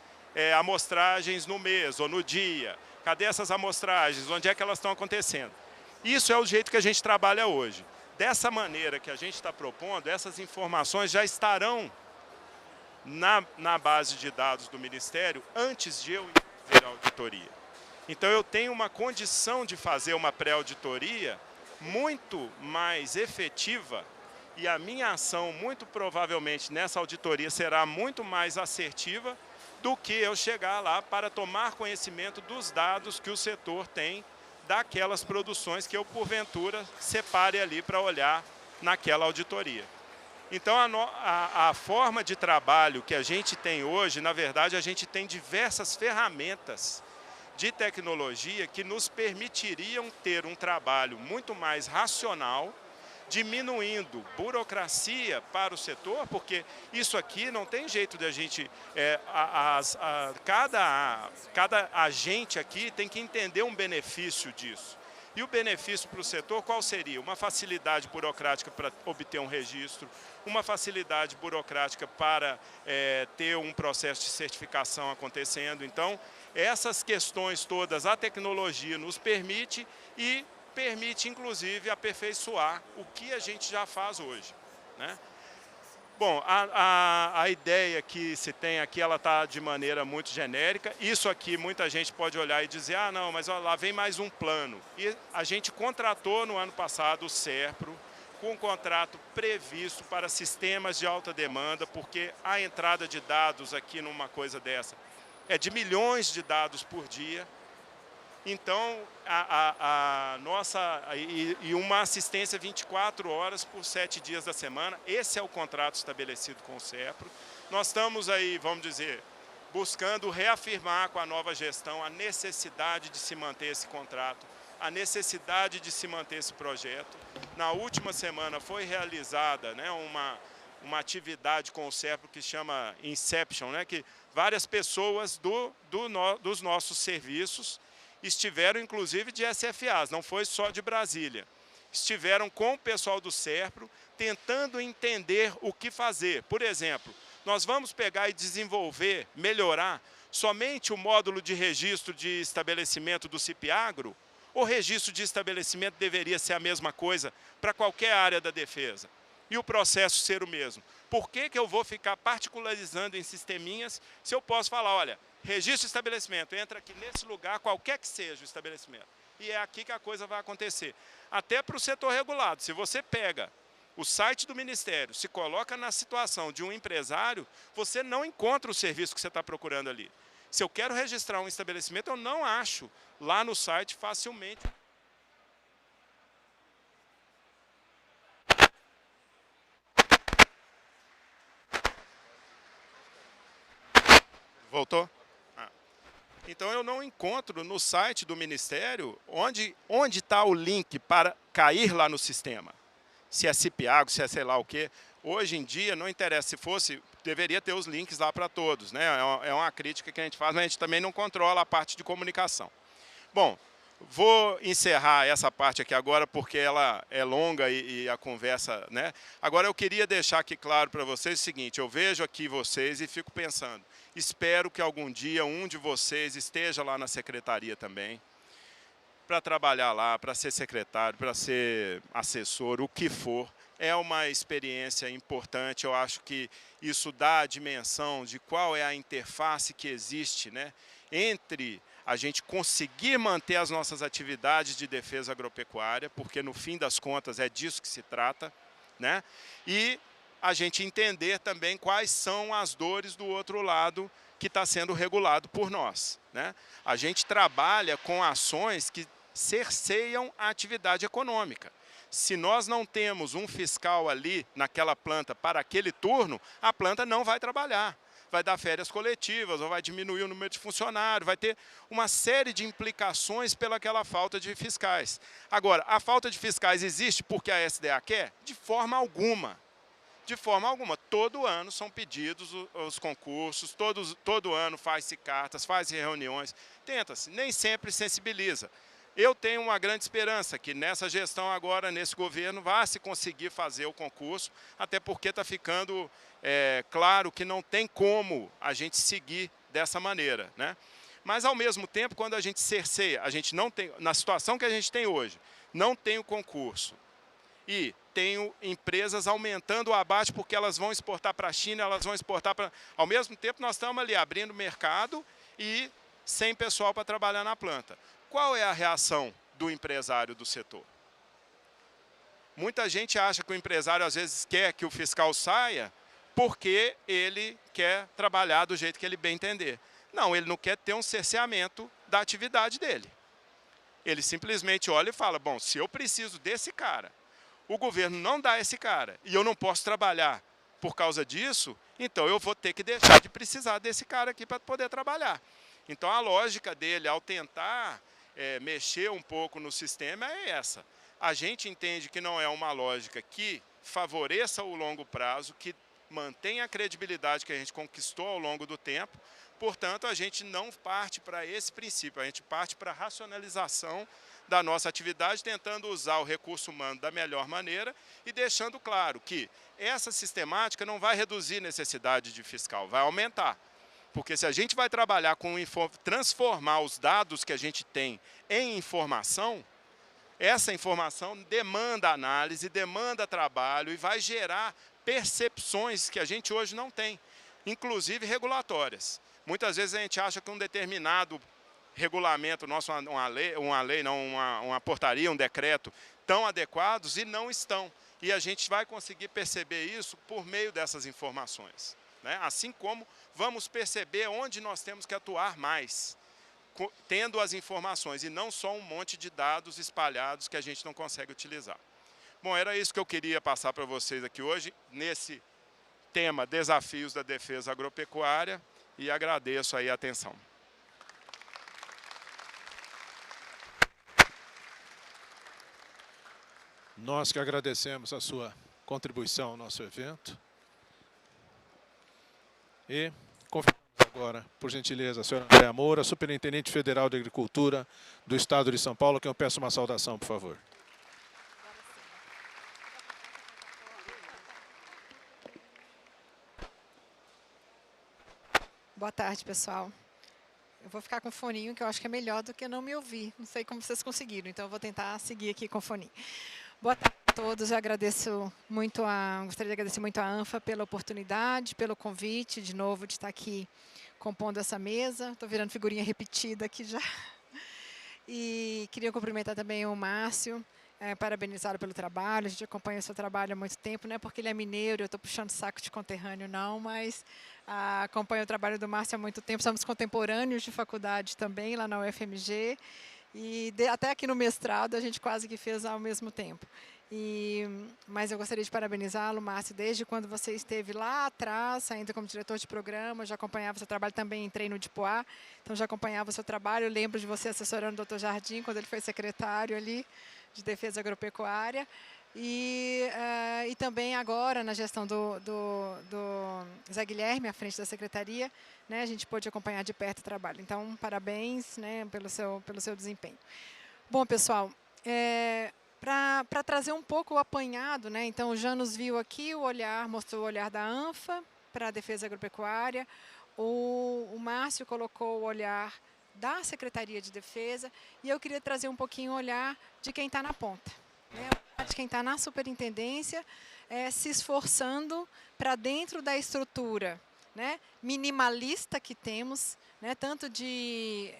amostragens no mês ou no dia, cadê essas amostragens, onde é que elas estão acontecendo? Isso é o jeito que a gente trabalha hoje. Dessa maneira que a gente está propondo, essas informações já estarão na base de dados do Ministério antes de eu ver a auditoria. Então, eu tenho uma condição de fazer uma pré-auditoria muito mais efetiva e a minha ação, muito provavelmente, nessa auditoria será muito mais assertiva do que eu chegar lá para tomar conhecimento dos dados que o setor tem daquelas produções que eu, porventura, separe ali para olhar naquela auditoria. Então, a forma de trabalho que a gente tem hoje, na verdade, a gente tem diversas ferramentas de tecnologia que nos permitiriam ter um trabalho muito mais racional, diminuindo burocracia para o setor, porque isso aqui não tem jeito de a gente... cada agente aqui tem que entender um benefício disso. E o benefício para o setor qual seria? Uma facilidade burocrática para obter um registro, uma facilidade burocrática para ter um processo de certificação acontecendo. Então, essas questões todas, a tecnologia nos permite e permite, inclusive, aperfeiçoar o que a gente já faz hoje, né? Bom, a ideia que se tem aqui, ela está de maneira muito genérica. Isso aqui, muita gente pode olhar e dizer, ah, não, mas ó, lá vem mais um plano. E a gente contratou no ano passado o SERPRO, com um contrato previsto para sistemas de alta demanda, porque a entrada de dados aqui numa coisa dessa é de milhões de dados por dia. Então, e uma assistência 24 horas por 7 dias da semana, esse é o contrato estabelecido com o SERPRO. Nós estamos aí, vamos dizer, buscando reafirmar com a nova gestão a necessidade de se manter esse contrato, a necessidade de se manter esse projeto. Na última semana foi realizada, né, uma atividade com o SERPRO que chama Inception, né, que várias pessoas dos nossos serviços estiveram, inclusive, de SFAs, não foi só de Brasília. Estiveram com o pessoal do SERPRO, tentando entender o que fazer. Por exemplo, nós vamos pegar e desenvolver, melhorar, somente o módulo de registro de estabelecimento do CIP-Agro, o registro de estabelecimento deveria ser a mesma coisa para qualquer área da defesa. E o processo ser o mesmo. Por que eu vou ficar particularizando em sisteminhas se eu posso falar, olha, Registra o estabelecimento, entra aqui nesse lugar, qualquer que seja o estabelecimento. E é aqui que a coisa vai acontecer. Até para o setor regulado. Se você pega o site do Ministério, se coloca na situação de um empresário, você não encontra o serviço que você está procurando ali. Se eu quero registrar um estabelecimento, eu não acho lá no site facilmente. Voltou? Então eu não encontro no site do Ministério onde está o link para cair lá no sistema. Se é CIPIAGO, se é sei lá o quê. Hoje em dia, não interessa, se fosse, deveria ter os links lá para todos, né? É uma crítica que a gente faz, mas a gente também não controla a parte de comunicação. Bom, vou encerrar essa parte aqui agora, porque ela é longa e a conversa, né? Agora eu queria deixar aqui claro para vocês o seguinte, eu vejo aqui vocês e fico pensando, espero que algum dia um de vocês esteja lá na secretaria também, para trabalhar lá, para ser secretário, para ser assessor, o que for. É uma experiência importante, eu acho que isso dá a dimensão de qual é a interface que existe, né, entre a gente conseguir manter as nossas atividades de defesa agropecuária, porque no fim das contas é disso que se trata, né, e a gente entender também quais são as dores do outro lado que está sendo regulado por nós, né? A gente trabalha com ações que cerceiam a atividade econômica. Se nós não temos um fiscal ali naquela planta para aquele turno, a planta não vai trabalhar. Vai dar férias coletivas, ou vai diminuir o número de funcionários, vai ter uma série de implicações pelaquela falta de fiscais. Agora, a falta de fiscais existe porque a SDA quer? De forma alguma. De forma alguma. Todo ano são pedidos os concursos, todo ano faz-se cartas, faz-se reuniões, tenta-se, nem sempre sensibiliza. Eu tenho uma grande esperança que nessa gestão agora, nesse governo, vá se conseguir fazer o concurso, até porque está ficando claro que não tem como a gente seguir dessa maneira, né? Mas, ao mesmo tempo, quando a gente cerceia, a gente não tem, na situação que a gente tem hoje, não tem o concurso, e tenho empresas aumentando o abate porque elas vão exportar para a China, elas vão exportar para... Ao mesmo tempo, nós estamos ali abrindo mercado e sem pessoal para trabalhar na planta. Qual é a reação do empresário do setor? Muita gente acha que o empresário, às vezes, quer que o fiscal saia porque ele quer trabalhar do jeito que ele bem entender. Não, ele não quer ter um cerceamento da atividade dele. Ele simplesmente olha e fala, bom, se eu preciso desse cara, o governo não dá esse cara e eu não posso trabalhar por causa disso, então eu vou ter que deixar de precisar desse cara aqui para poder trabalhar. Então a lógica dele, ao tentar mexer um pouco no sistema, é essa. A gente entende que não é uma lógica que favoreça o longo prazo, que mantenha a credibilidade que a gente conquistou ao longo do tempo, portanto a gente não parte para esse princípio, a gente parte para a racionalização da nossa atividade, tentando usar o recurso humano da melhor maneira e deixando claro que essa sistemática não vai reduzir necessidade de fiscal, vai aumentar. Porque se a gente vai trabalhar com transformar os dados que a gente tem em informação, essa informação demanda análise, demanda trabalho e vai gerar percepções que a gente hoje não tem, inclusive regulatórias. Muitas vezes a gente acha que um determinado regulamento nosso, uma portaria, um decreto, tão adequados e não estão. E a gente vai conseguir perceber isso por meio dessas informações, né? Assim como vamos perceber onde nós temos que atuar mais, tendo as informações e não só um monte de dados espalhados que a gente não consegue utilizar. Bom, era isso que eu queria passar para vocês aqui hoje, nesse tema Desafios da Defesa Agropecuária, e agradeço aí a atenção. Nós que agradecemos a sua contribuição ao nosso evento. E convidamos agora, por gentileza, a senhora Andréa Moura, Superintendente Federal de Agricultura do Estado de São Paulo, a quem eu peço uma saudação, por favor. Boa tarde, pessoal. Eu vou ficar com o foninho, que eu acho que é melhor do que não me ouvir. Não sei como vocês conseguiram, então eu vou tentar seguir aqui com o foninho. Boa tarde a todos. Eu gostaria de agradecer muito a ANFA pela oportunidade, pelo convite, de novo, de estar aqui compondo essa mesa. Estou virando figurinha repetida aqui já. E queria cumprimentar também o Márcio, parabenizá-lo pelo trabalho. A gente acompanha o seu trabalho há muito tempo, não é porque ele é mineiro, eu estou puxando saco de conterrâneo, não, mas acompanho o trabalho do Márcio há muito tempo. Somos contemporâneos de faculdade também, lá na UFMG. E até aqui no mestrado a gente quase que fez ao mesmo tempo. Mas eu gostaria de parabenizá-lo, Márcio, desde quando você esteve lá atrás, ainda como diretor de programa, já acompanhava o seu trabalho, também entrei no Dipoá, então já acompanhava o seu trabalho. Eu lembro de você assessorando o Dr. Jardim, quando ele foi secretário ali de Defesa Agropecuária. E também agora, na gestão do Zé Guilherme, à frente da Secretaria, né, a gente pôde acompanhar de perto o trabalho. Então, parabéns, né, pelo seu desempenho. Bom, pessoal, para trazer um pouco o apanhado, né, então o Janus viu aqui o olhar, mostrou o olhar da ANFA para a defesa agropecuária, o Márcio colocou o olhar da Secretaria de Defesa, e eu queria trazer um pouquinho o olhar de quem está na ponta, né, de quem está na superintendência, se esforçando para dentro da estrutura, né, minimalista que temos, né, tanto de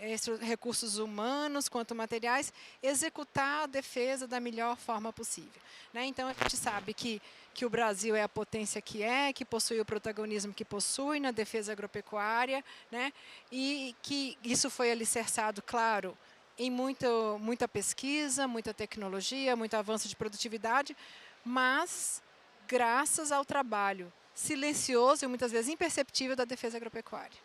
recursos humanos quanto materiais, executar a defesa da melhor forma possível, né? Então, a gente sabe que o Brasil é a potência que possui o protagonismo que possui na defesa agropecuária, né? E que isso foi alicerçado, claro, em muita pesquisa, muita tecnologia, muito avanço de produtividade, mas graças ao trabalho silencioso e muitas vezes imperceptível da defesa agropecuária.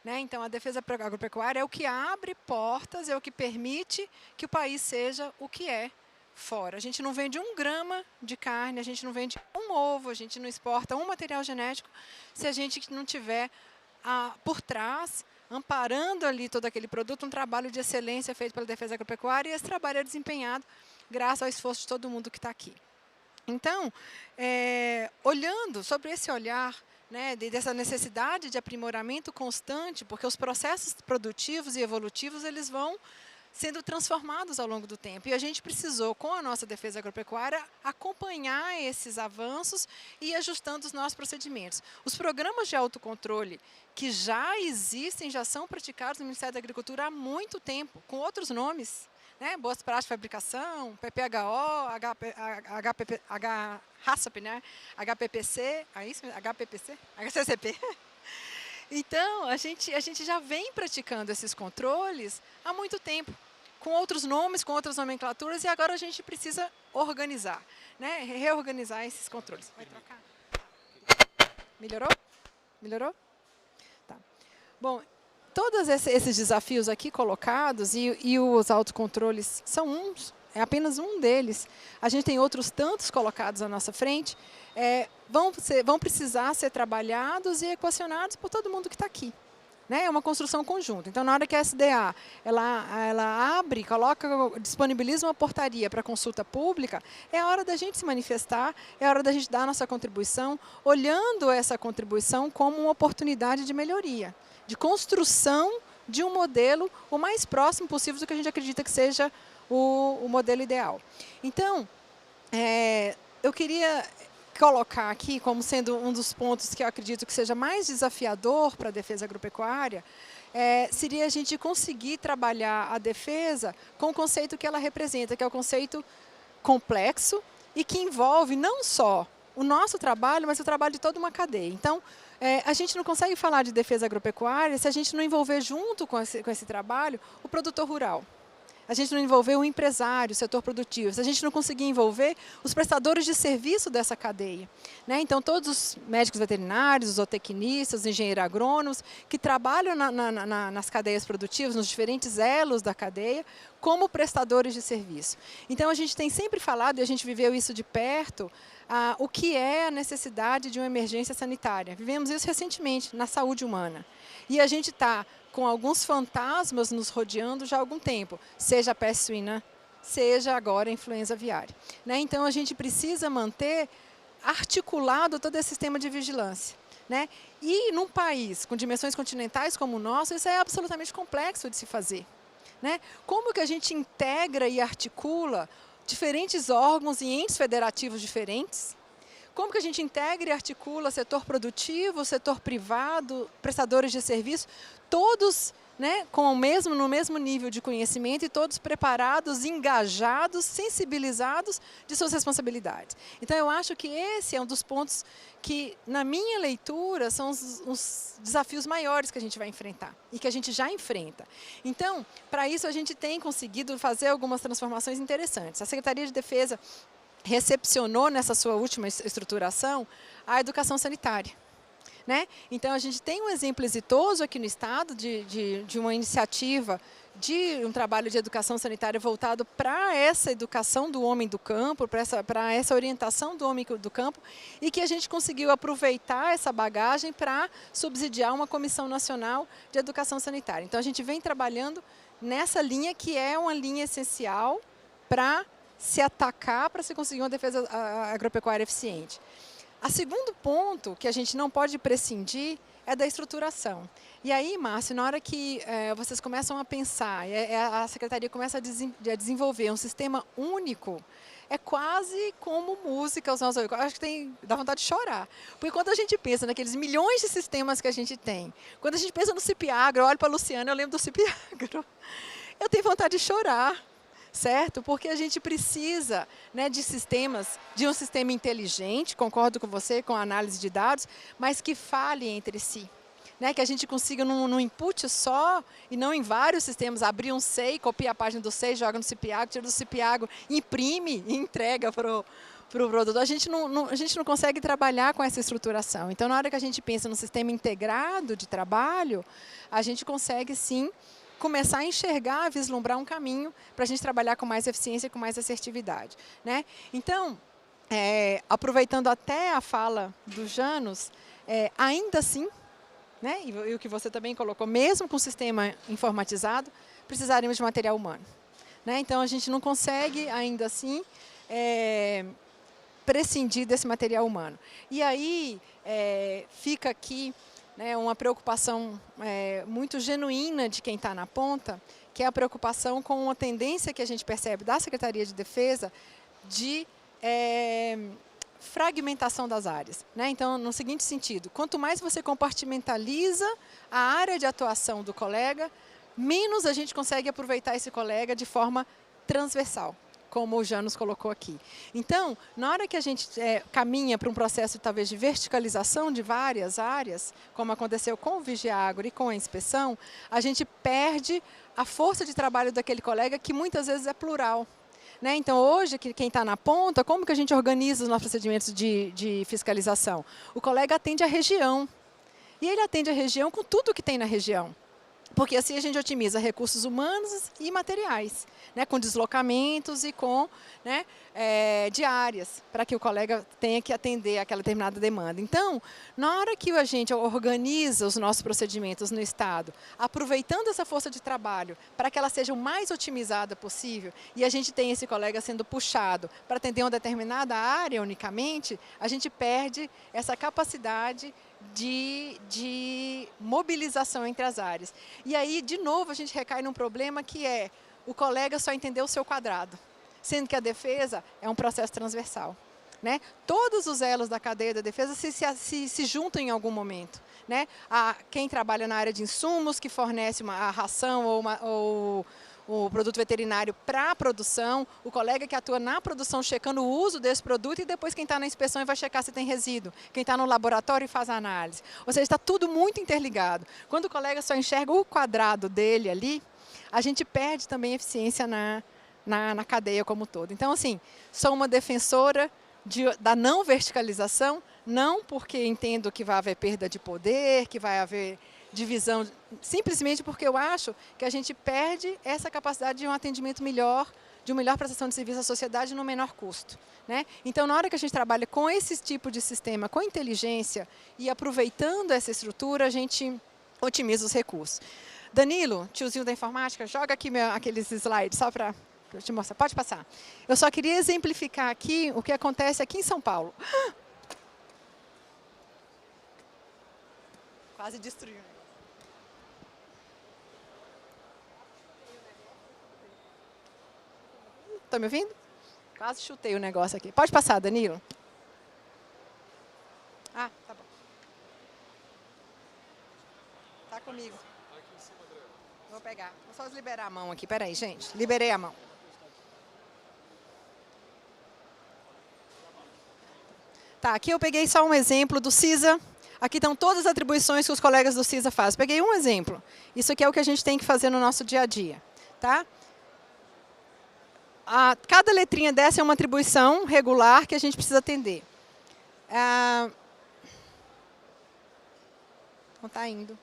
Né? Então, a defesa agropecuária é o que abre portas, é o que permite que o país seja o que é fora. A gente não vende 1 grama de carne, a gente não vende um ovo, a gente não exporta um material genético se a gente não tiver por trás, amparando ali todo aquele produto, um trabalho de excelência feito pela defesa agropecuária, e esse trabalho é desempenhado graças ao esforço de todo mundo que está aqui. Então, olhando sobre esse olhar, né, dessa necessidade de aprimoramento constante, porque os processos produtivos e evolutivos eles vão sendo transformados ao longo do tempo. E a gente precisou, com a nossa defesa agropecuária, acompanhar esses avanços e ir ajustando os nossos procedimentos. Os programas de autocontrole que já existem, já são praticados no Ministério da Agricultura há muito tempo, com outros nomes, né? Boas práticas de fabricação, PPHO, HACCP, né? HPPC, HCCP. Então, a gente já vem praticando esses controles há muito tempo, com outros nomes, com outras nomenclaturas, e agora a gente precisa organizar, né? Reorganizar esses controles. Vai trocar? Melhorou? Melhorou? Tá. Bom, todos esses desafios aqui colocados e os autocontroles são é apenas um deles. A gente tem outros tantos colocados à nossa frente, vão precisar ser trabalhados e equacionados por todo mundo que está aqui. Né? É uma construção conjunta. Então, na hora que a SDA ela abre, disponibiliza uma portaria para consulta pública, é a hora da gente se manifestar, é a hora da gente dar a nossa contribuição, olhando essa contribuição como uma oportunidade de melhoria, de construção de um modelo o mais próximo possível do que a gente acredita que seja o modelo ideal. Então, eu queria colocar aqui como sendo um dos pontos que eu acredito que seja mais desafiador para a defesa agropecuária, seria a gente conseguir trabalhar a defesa com o conceito que ela representa, que é o conceito complexo e que envolve não só o nosso trabalho, mas o trabalho de toda uma cadeia. Então, a gente não consegue falar de defesa agropecuária se a gente não envolver junto com esse trabalho o produtor rural. A gente não envolver o empresário, o setor produtivo, se a gente não conseguir envolver os prestadores de serviço dessa cadeia. Né? Então, todos os médicos veterinários, os zootecnistas, os engenheiros agrônomos, que trabalham nas cadeias produtivas, nos diferentes elos da cadeia, como prestadores de serviço. Então, a gente tem sempre falado, e a gente viveu isso de perto, o que é a necessidade de uma emergência sanitária. Vivemos isso recentemente, na saúde humana. E a gente está com alguns fantasmas nos rodeando já há algum tempo, seja a peste suína, seja agora a influenza aviária. Né? Então, a gente precisa manter articulado todo esse sistema de vigilância. Né? E num país com dimensões continentais como o nosso, isso é absolutamente complexo de se fazer. Né? Como que a gente integra e articula diferentes órgãos e entes federativos diferentes, como que a gente integra e articula setor produtivo, setor privado, prestadores de serviço, todos, né, no mesmo nível de conhecimento e todos preparados, engajados, sensibilizados de suas responsabilidades. Então, eu acho que esse é um dos pontos que, na minha leitura, são os desafios maiores que a gente vai enfrentar e que a gente já enfrenta. Então, para isso, a gente tem conseguido fazer algumas transformações interessantes. A Secretaria de Defesa recepcionou, nessa sua última estruturação, a educação sanitária. Né? Então, a gente tem um exemplo exitoso aqui no Estado de uma iniciativa de um trabalho de educação sanitária voltado para essa educação do homem do campo, para essa orientação do homem do campo, e que a gente conseguiu aproveitar essa bagagem para subsidiar uma Comissão Nacional de Educação Sanitária. Então, a gente vem trabalhando nessa linha que é uma linha essencial para se atacar, para se conseguir uma defesa agropecuária eficiente. O segundo ponto que a gente não pode prescindir é da estruturação. E aí, Márcio, na hora que vocês começam a pensar, a Secretaria começa a desenvolver um sistema único, é quase como música aos nossos ouvidos. Acho que dá vontade de chorar. Porque quando a gente pensa naqueles milhões de sistemas que a gente tem, quando a gente pensa no CIP-Agro, eu olho para a Luciana, eu lembro do CIP-Agro, eu tenho vontade de chorar. Certo? Porque a gente precisa, né, de sistemas, de um sistema inteligente, concordo com você, com a análise de dados, mas que fale entre si. Né, que a gente consiga, num input só, e não em vários sistemas, abrir um SEI, copia a página do SEI, joga no CIP-Agro, tira do CIP-Agro, imprime e entrega para o produtor. A gente não consegue trabalhar com essa estruturação. Então, na hora que a gente pensa no sistema integrado de trabalho, a gente consegue, sim, começar a enxergar, a vislumbrar um caminho para a gente trabalhar com mais eficiência e com mais assertividade. Né? Então, aproveitando até a fala do Janus, ainda assim, né, e o que você também colocou, mesmo com o sistema informatizado, precisaríamos de material humano. Né? Então, a gente não consegue, ainda assim, prescindir desse material humano. E aí, fica aqui, né, uma preocupação muito genuína de quem está na ponta, que é a preocupação com uma tendência que a gente percebe da Secretaria de Defesa de fragmentação das áreas. Né? Então, no seguinte sentido, quanto mais você compartimentaliza a área de atuação do colega, menos a gente consegue aproveitar esse colega de forma transversal, como o Janus colocou aqui. Então, na hora que a gente caminha para um processo, talvez, de verticalização de várias áreas, como aconteceu com o Vigiagro e com a inspeção, a gente perde a força de trabalho daquele colega, que muitas vezes é plural. Né? Então, hoje, quem está na ponta, como que a gente organiza os nossos procedimentos de fiscalização? O colega atende a região. E ele atende a região com tudo que tem na região. Porque assim a gente otimiza recursos humanos e materiais, né, com deslocamentos e com, né, diárias, para que o colega tenha que atender aquela determinada demanda. Então, na hora que a gente organiza os nossos procedimentos no Estado, aproveitando essa força de trabalho para que ela seja o mais otimizada possível, e a gente tem esse colega sendo puxado para atender uma determinada área unicamente, a gente perde essa capacidade de mobilização entre as áreas. E aí, de novo, a gente recai num problema que é o colega só entender o seu quadrado, sendo que a defesa é um processo transversal. Né? Todos os elos da cadeia da defesa se juntam em algum momento. Né? Quem trabalha na área de insumos, que fornece a ração ou o produto veterinário para a produção, o colega que atua na produção checando o uso desse produto, e depois quem está na inspeção e vai checar se tem resíduo, quem está no laboratório e faz a análise. Ou seja, está tudo muito interligado. Quando o colega só enxerga o quadrado dele ali, a gente perde também eficiência na cadeia como um todo. Então, assim, sou uma defensora da não verticalização, não porque entendo que vai haver perda de poder, que vai haver divisão, simplesmente porque eu acho que a gente perde essa capacidade de um atendimento melhor, de uma melhor prestação de serviço à sociedade no menor custo. Né? Então, na hora que a gente trabalha com esse tipo de sistema, com inteligência e aproveitando essa estrutura, a gente otimiza os recursos. Danilo, tiozinho da informática, joga aqui aqueles slides só para eu te mostrar. Pode passar. Eu só queria exemplificar aqui o que acontece aqui em São Paulo. Quase destruiu. Está me ouvindo? Quase chutei o negócio aqui. Pode passar, Danilo. Ah, tá bom. Tá comigo. Vou pegar. Vou só liberar a mão aqui. Peraí, gente. Liberei a mão. Tá, aqui eu peguei só um exemplo do CISA. Aqui estão todas as atribuições que os colegas do CISA fazem. Peguei um exemplo. Isso aqui é o que a gente tem que fazer no nosso dia a dia. Tá? Cada letrinha dessa é uma atribuição regular que a gente precisa atender. Não está indo.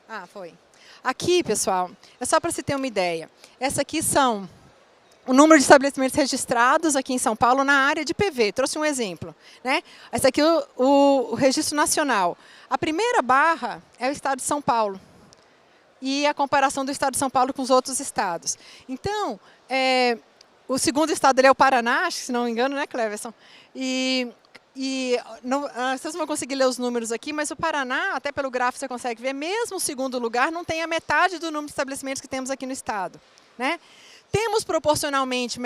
Ah, foi. Aqui, pessoal, é só para se ter uma ideia. Essa aqui são o número de estabelecimentos registrados aqui em São Paulo na área de PV. Trouxe um exemplo. Né? Essa aqui é o registro nacional. A primeira barra é o estado de São Paulo. E a comparação do estado de São Paulo com os outros estados. Então, o segundo estado é o Paraná, se não me engano, né, Cleverson? Vocês não vão conseguir ler os números aqui, mas o Paraná, até pelo gráfico você consegue ver, mesmo o segundo lugar, não tem a metade do número de estabelecimentos que temos aqui no estado. Né? Temos proporcionalmente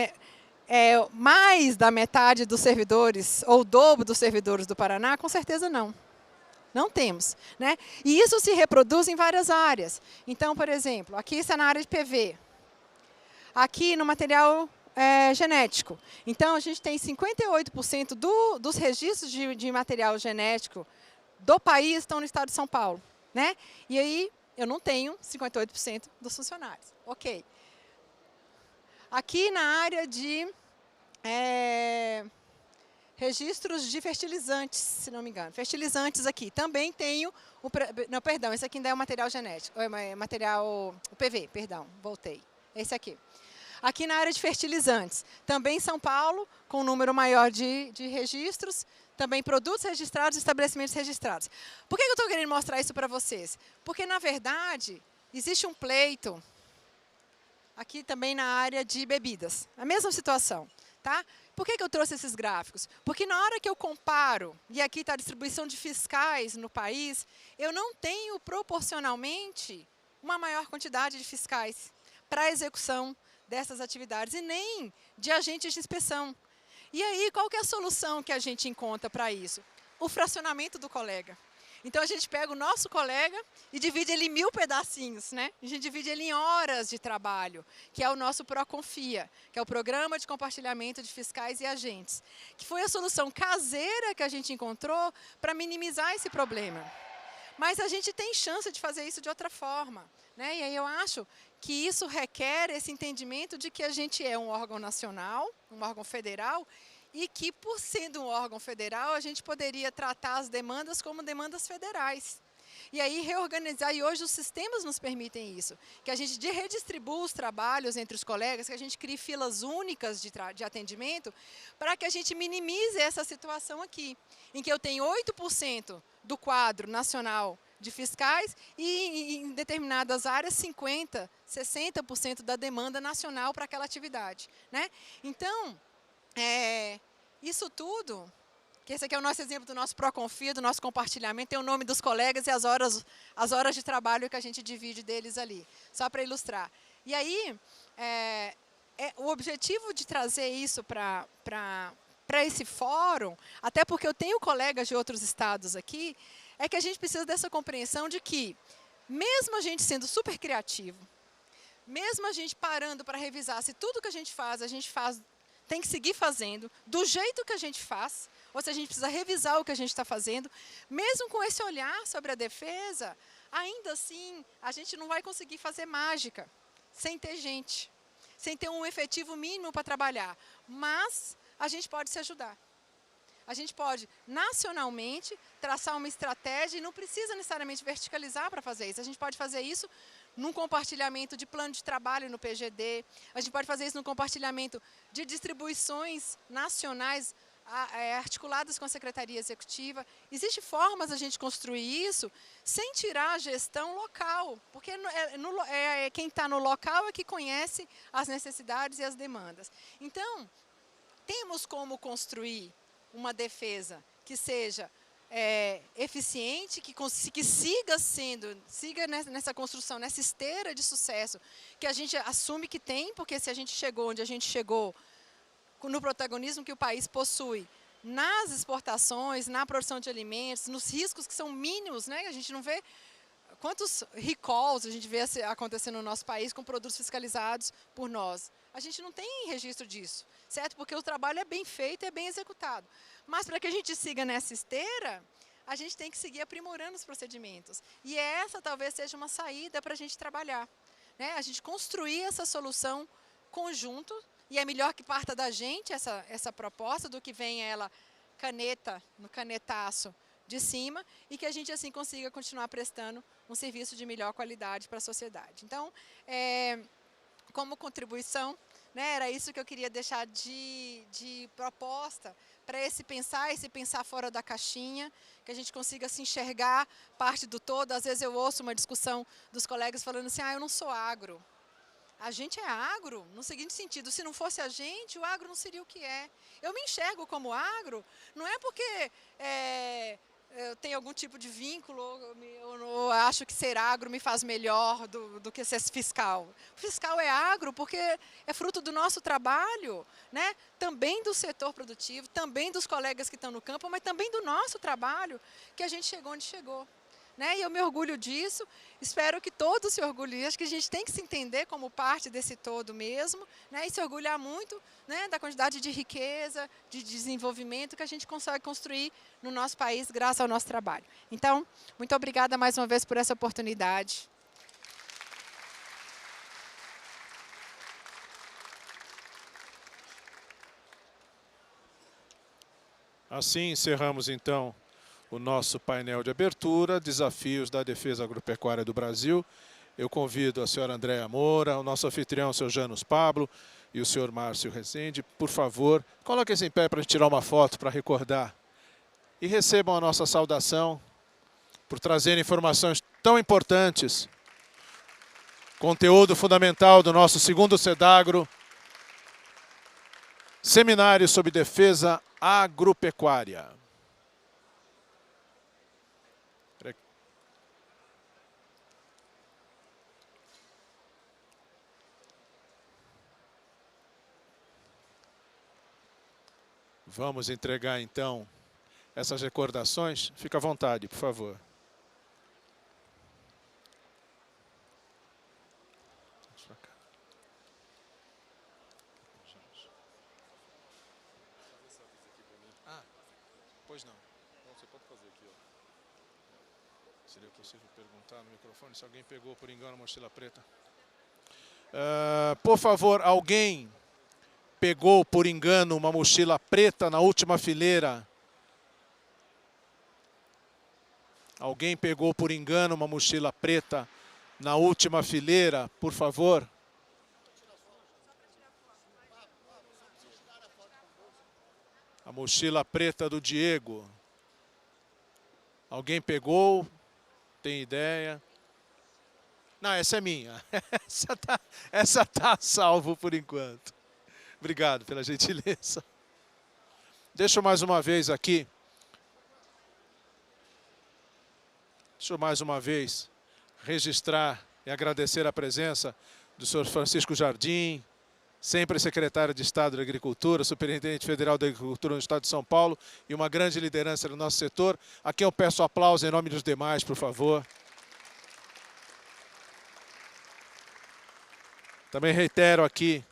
mais da metade dos servidores, ou o dobro dos servidores do Paraná? Com certeza não. Não temos. Né? E isso se reproduz em várias áreas. Então, por exemplo, aqui está na área de PV. Aqui no material genético. Então, a gente tem 58% dos registros de material genético do país estão no estado de São Paulo. Né? E aí, eu não tenho 58% dos funcionários. Ok. Aqui na área de registros de fertilizantes, se não me engano. Fertilizantes aqui. Também tenho... Não, perdão, esse aqui ainda é o material genético. O PV, perdão, voltei. Esse aqui. Aqui na área de fertilizantes. Também São Paulo, com um número maior de registros. Também produtos registrados e estabelecimentos registrados. Por que eu estou querendo mostrar isso para vocês? Porque, na verdade, existe um pleito aqui também na área de bebidas. A mesma situação. Tá? Por que eu trouxe esses gráficos? Porque na hora que eu comparo, e aqui está a distribuição de fiscais no país, eu não tenho proporcionalmente uma maior quantidade de fiscais para a execução dessas atividades e nem de agentes de inspeção. E aí, qual que é a solução que a gente encontra para isso? O fracionamento do colega. Então, a gente pega o nosso colega e divide ele em 1000 pedacinhos, né? A gente divide ele em horas de trabalho, que é o nosso Proconfia, que é o Programa de Compartilhamento de Fiscais e Agentes, que foi a solução caseira que a gente encontrou para minimizar esse problema. Mas a gente tem chance de fazer isso de outra forma, né? E aí eu acho que isso requer esse entendimento de que a gente é um órgão nacional, um órgão federal, e que, por sendo um órgão federal, a gente poderia tratar as demandas como demandas federais. E aí reorganizar, e hoje os sistemas nos permitem isso, que a gente redistribua os trabalhos entre os colegas, que a gente crie filas únicas de atendimento, para que a gente minimize essa situação aqui, em que eu tenho 8% do quadro nacional de fiscais e em determinadas áreas 50%, 60% da demanda nacional para aquela atividade. Né? Então, isso tudo, que esse aqui é o nosso exemplo do nosso Proconfia, do nosso compartilhamento, tem o nome dos colegas e as horas de trabalho que a gente divide deles ali, só para ilustrar. E aí, o objetivo de trazer isso para esse fórum, até porque eu tenho colegas de outros estados aqui, é que a gente precisa dessa compreensão de que, mesmo a gente sendo super criativo, mesmo a gente parando para revisar se tudo que a gente faz, tem que seguir fazendo do jeito que a gente faz, ou se a gente precisa revisar o que a gente está fazendo, mesmo com esse olhar sobre a defesa, ainda assim, a gente não vai conseguir fazer mágica sem ter gente, sem ter um efetivo mínimo para trabalhar. Mas a gente pode se ajudar. A gente pode, nacionalmente, traçar uma estratégia e não precisa necessariamente verticalizar para fazer isso. A gente pode fazer isso num compartilhamento de plano de trabalho no PGD, a gente pode fazer isso no compartilhamento de distribuições nacionais articuladas com a Secretaria Executiva. Existem formas de a gente construir isso sem tirar a gestão local, porque quem está no local é que conhece as necessidades e as demandas. Então, temos como construir uma defesa que seja eficiente, que siga nessa construção, nessa esteira de sucesso, que a gente assume que tem, porque se a gente chegou onde a gente chegou, no protagonismo que o país possui, nas exportações, na produção de alimentos, nos riscos que são mínimos, né? A gente não vê quantos recalls a gente vê acontecendo no nosso país com produtos fiscalizados por nós. A gente não tem registro disso, certo? Porque o trabalho é bem feito, é bem executado. Mas para que a gente siga nessa esteira, a gente tem que seguir aprimorando os procedimentos. E essa talvez seja uma saída para a gente trabalhar, né? A gente construir essa solução conjunto, e é melhor que parta da gente essa proposta do que venha ela no canetaço de cima, e que a gente assim consiga continuar prestando um serviço de melhor qualidade para a sociedade. Então, como contribuição, né, era isso que eu queria deixar de proposta para esse pensar fora da caixinha, que a gente consiga se enxergar parte do todo. Às vezes eu ouço uma discussão dos colegas falando assim, eu não sou agro. A gente é agro no seguinte sentido, se não fosse a gente, o agro não seria o que é. Eu me enxergo como agro, não é porque eu tenho algum tipo de vínculo, ou acho que ser agro me faz melhor do que ser fiscal. O fiscal é agro porque é fruto do nosso trabalho, né? Também do setor produtivo, também dos colegas que estão no campo, mas também do nosso trabalho, que a gente chegou onde chegou. Né? E eu me orgulho disso, espero que todos se orgulhem. Acho que a gente tem que se entender como parte desse todo mesmo, né? E se orgulhar muito, né, da quantidade de riqueza, de desenvolvimento que a gente consegue construir no nosso país graças ao nosso trabalho. Então, muito obrigada mais uma vez por essa oportunidade. Assim encerramos então o nosso painel de abertura, Desafios da Defesa Agropecuária do Brasil. Eu convido a senhora Andréa Moura, o nosso anfitrião, o senhor Janus Pablo e o senhor Márcio Rezende, por favor, coloquem-se em pé para a gente tirar uma foto para recordar. E recebam a nossa saudação por trazer informações tão importantes, conteúdo fundamental do nosso segundo CEDAGRO, Seminário sobre Defesa Agropecuária. Vamos entregar, então, essas recordações. Fica à vontade, por favor. Pois não. Você pode fazer aqui, ó. Seria possível perguntar no microfone se alguém pegou por engano a mochila preta? Por favor, alguém pegou por engano uma mochila preta na última fileira? Alguém pegou por engano uma mochila preta na última fileira, por favor? A mochila preta do Diego. Alguém pegou? Tem ideia? Não, essa é minha. Essa tá a salvo por enquanto. Obrigado pela gentileza. Deixa eu mais uma vez aqui. Deixa eu mais uma vez registrar e agradecer a presença do senhor Francisco Jardim, sempre secretário de Estado da Agricultura, superintendente federal da Agricultura no Estado de São Paulo e uma grande liderança no nosso setor. Aqui eu peço aplauso em nome dos demais, por favor. Também reitero aqui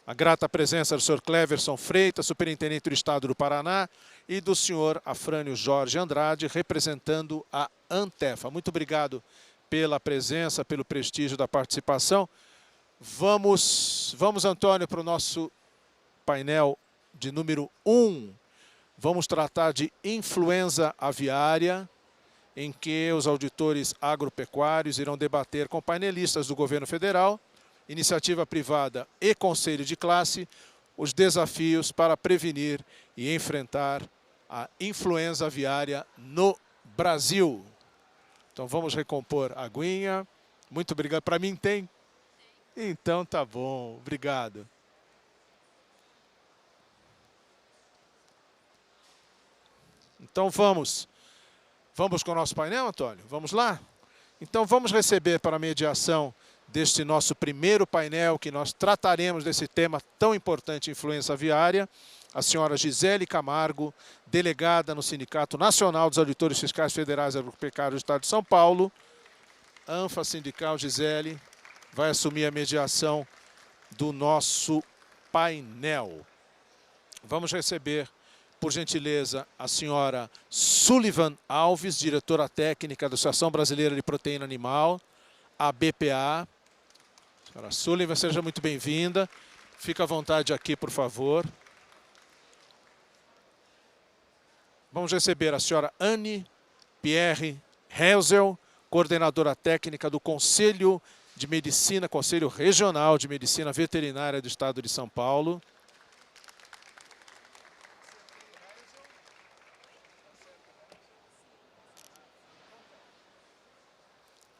a grata presença do senhor Cleverson Freitas, superintendente do Estado do Paraná, e do senhor Afrânio Jorge Andrade, representando a Antefa. Muito obrigado pela presença, pelo prestígio da participação. Vamos, Antônio, para o nosso painel de número 1. Vamos tratar de influenza aviária, em que os auditores agropecuários irão debater com painelistas do governo federal, iniciativa privada e conselho de classe, os desafios para prevenir e enfrentar a influenza aviária no Brasil. Então vamos recompor a aguinha. Muito obrigado. Para mim tem? Então tá bom. Obrigado. Então vamos com o nosso painel, Antônio? Vamos lá? Então vamos receber para a mediação deste nosso primeiro painel, que nós trataremos desse tema tão importante, influenza aviária, a senhora Gisele Camargo, delegada no Sindicato Nacional dos Auditores Fiscais Federais Agropecuários do Estado de São Paulo. ANFA Sindical Gisele vai assumir a mediação do nosso painel. Vamos receber, por gentileza, a senhora Sullivan Alves, diretora técnica da Associação Brasileira de Proteína Animal, a BPA. Senhora Sullivan, seja muito bem-vinda. Fica à vontade aqui, por favor. Vamos receber a senhora Anne Pierre Helsel, coordenadora técnica do Conselho de Medicina, Conselho Regional de Medicina Veterinária do Estado de São Paulo.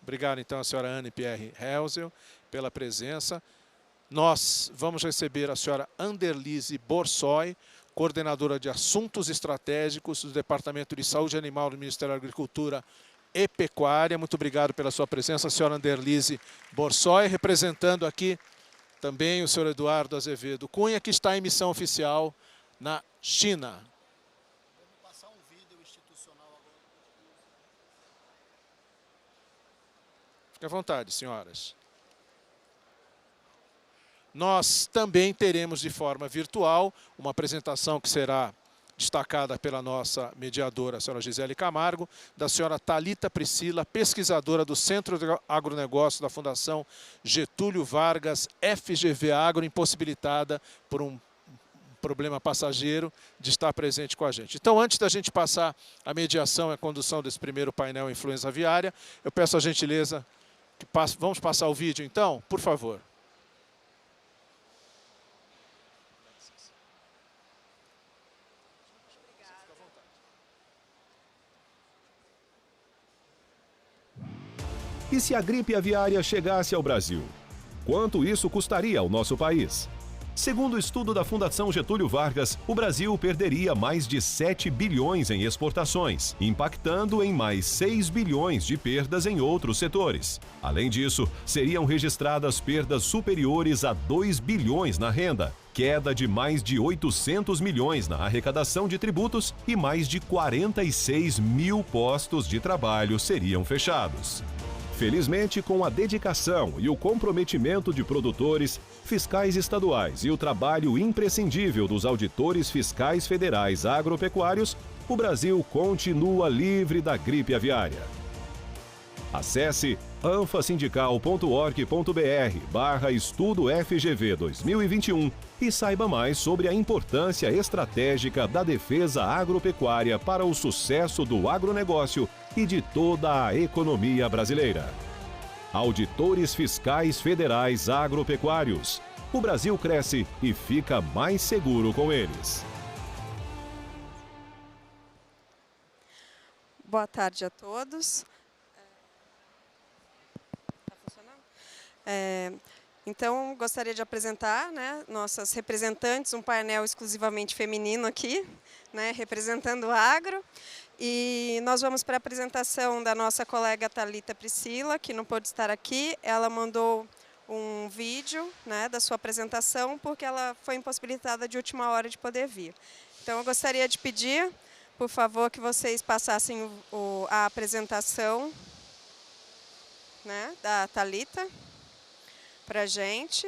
Obrigado, então, a senhora Anne Pierre Helsel pela presença. Nós vamos receber a senhora Anderlise Borsoi, coordenadora de Assuntos Estratégicos do Departamento de Saúde Animal do Ministério da Agricultura e Pecuária. Muito obrigado pela sua presença, senhora Anderlise Borsoi, representando aqui também o senhor Eduardo Azevedo Cunha, que está em missão oficial na China. Vamos passar um vídeo institucional agora. Fique à vontade, senhoras. Nós também teremos de forma virtual uma apresentação que será destacada pela nossa mediadora, a senhora Gisele Camargo, da senhora Thalita Priscila, pesquisadora do Centro de Agronegócio da Fundação Getúlio Vargas, FGV Agro, impossibilitada por um problema passageiro de estar presente com a gente. Então, antes da gente passar a mediação e a condução desse primeiro painel Influenza Aviária, eu peço a gentileza que vamos passar o vídeo, então, por favor. E se a gripe aviária chegasse ao Brasil? Quanto isso custaria ao nosso país? Segundo o estudo da Fundação Getúlio Vargas, o Brasil perderia mais de 7 bilhões em exportações, impactando em mais 6 bilhões de perdas em outros setores. Além disso, seriam registradas perdas superiores a 2 bilhões na renda, queda de mais de 800 milhões na arrecadação de tributos e mais de 46 mil postos de trabalho seriam fechados. Felizmente, com a dedicação e o comprometimento de produtores, fiscais estaduais e o trabalho imprescindível dos auditores fiscais federais agropecuários, o Brasil continua livre da gripe aviária. Acesse anfasindical.org.br/estudo FGV 2021 e saiba mais sobre a importância estratégica da defesa agropecuária para o sucesso do agronegócio e de toda a economia brasileira. Auditores Fiscais Federais Agropecuários. O Brasil cresce e fica mais seguro com eles. Boa tarde a todos. Está funcionando? Então, gostaria de apresentar, né, nossas representantes, um painel exclusivamente feminino aqui, né, representando o agro. E nós vamos para a apresentação da nossa colega Thalita Priscila, que não pôde estar aqui. Ela mandou um vídeo, né, da sua apresentação, porque ela foi impossibilitada de última hora de poder vir. Então, eu gostaria de pedir, por favor, que vocês passassem a apresentação, né, da Thalita para a gente.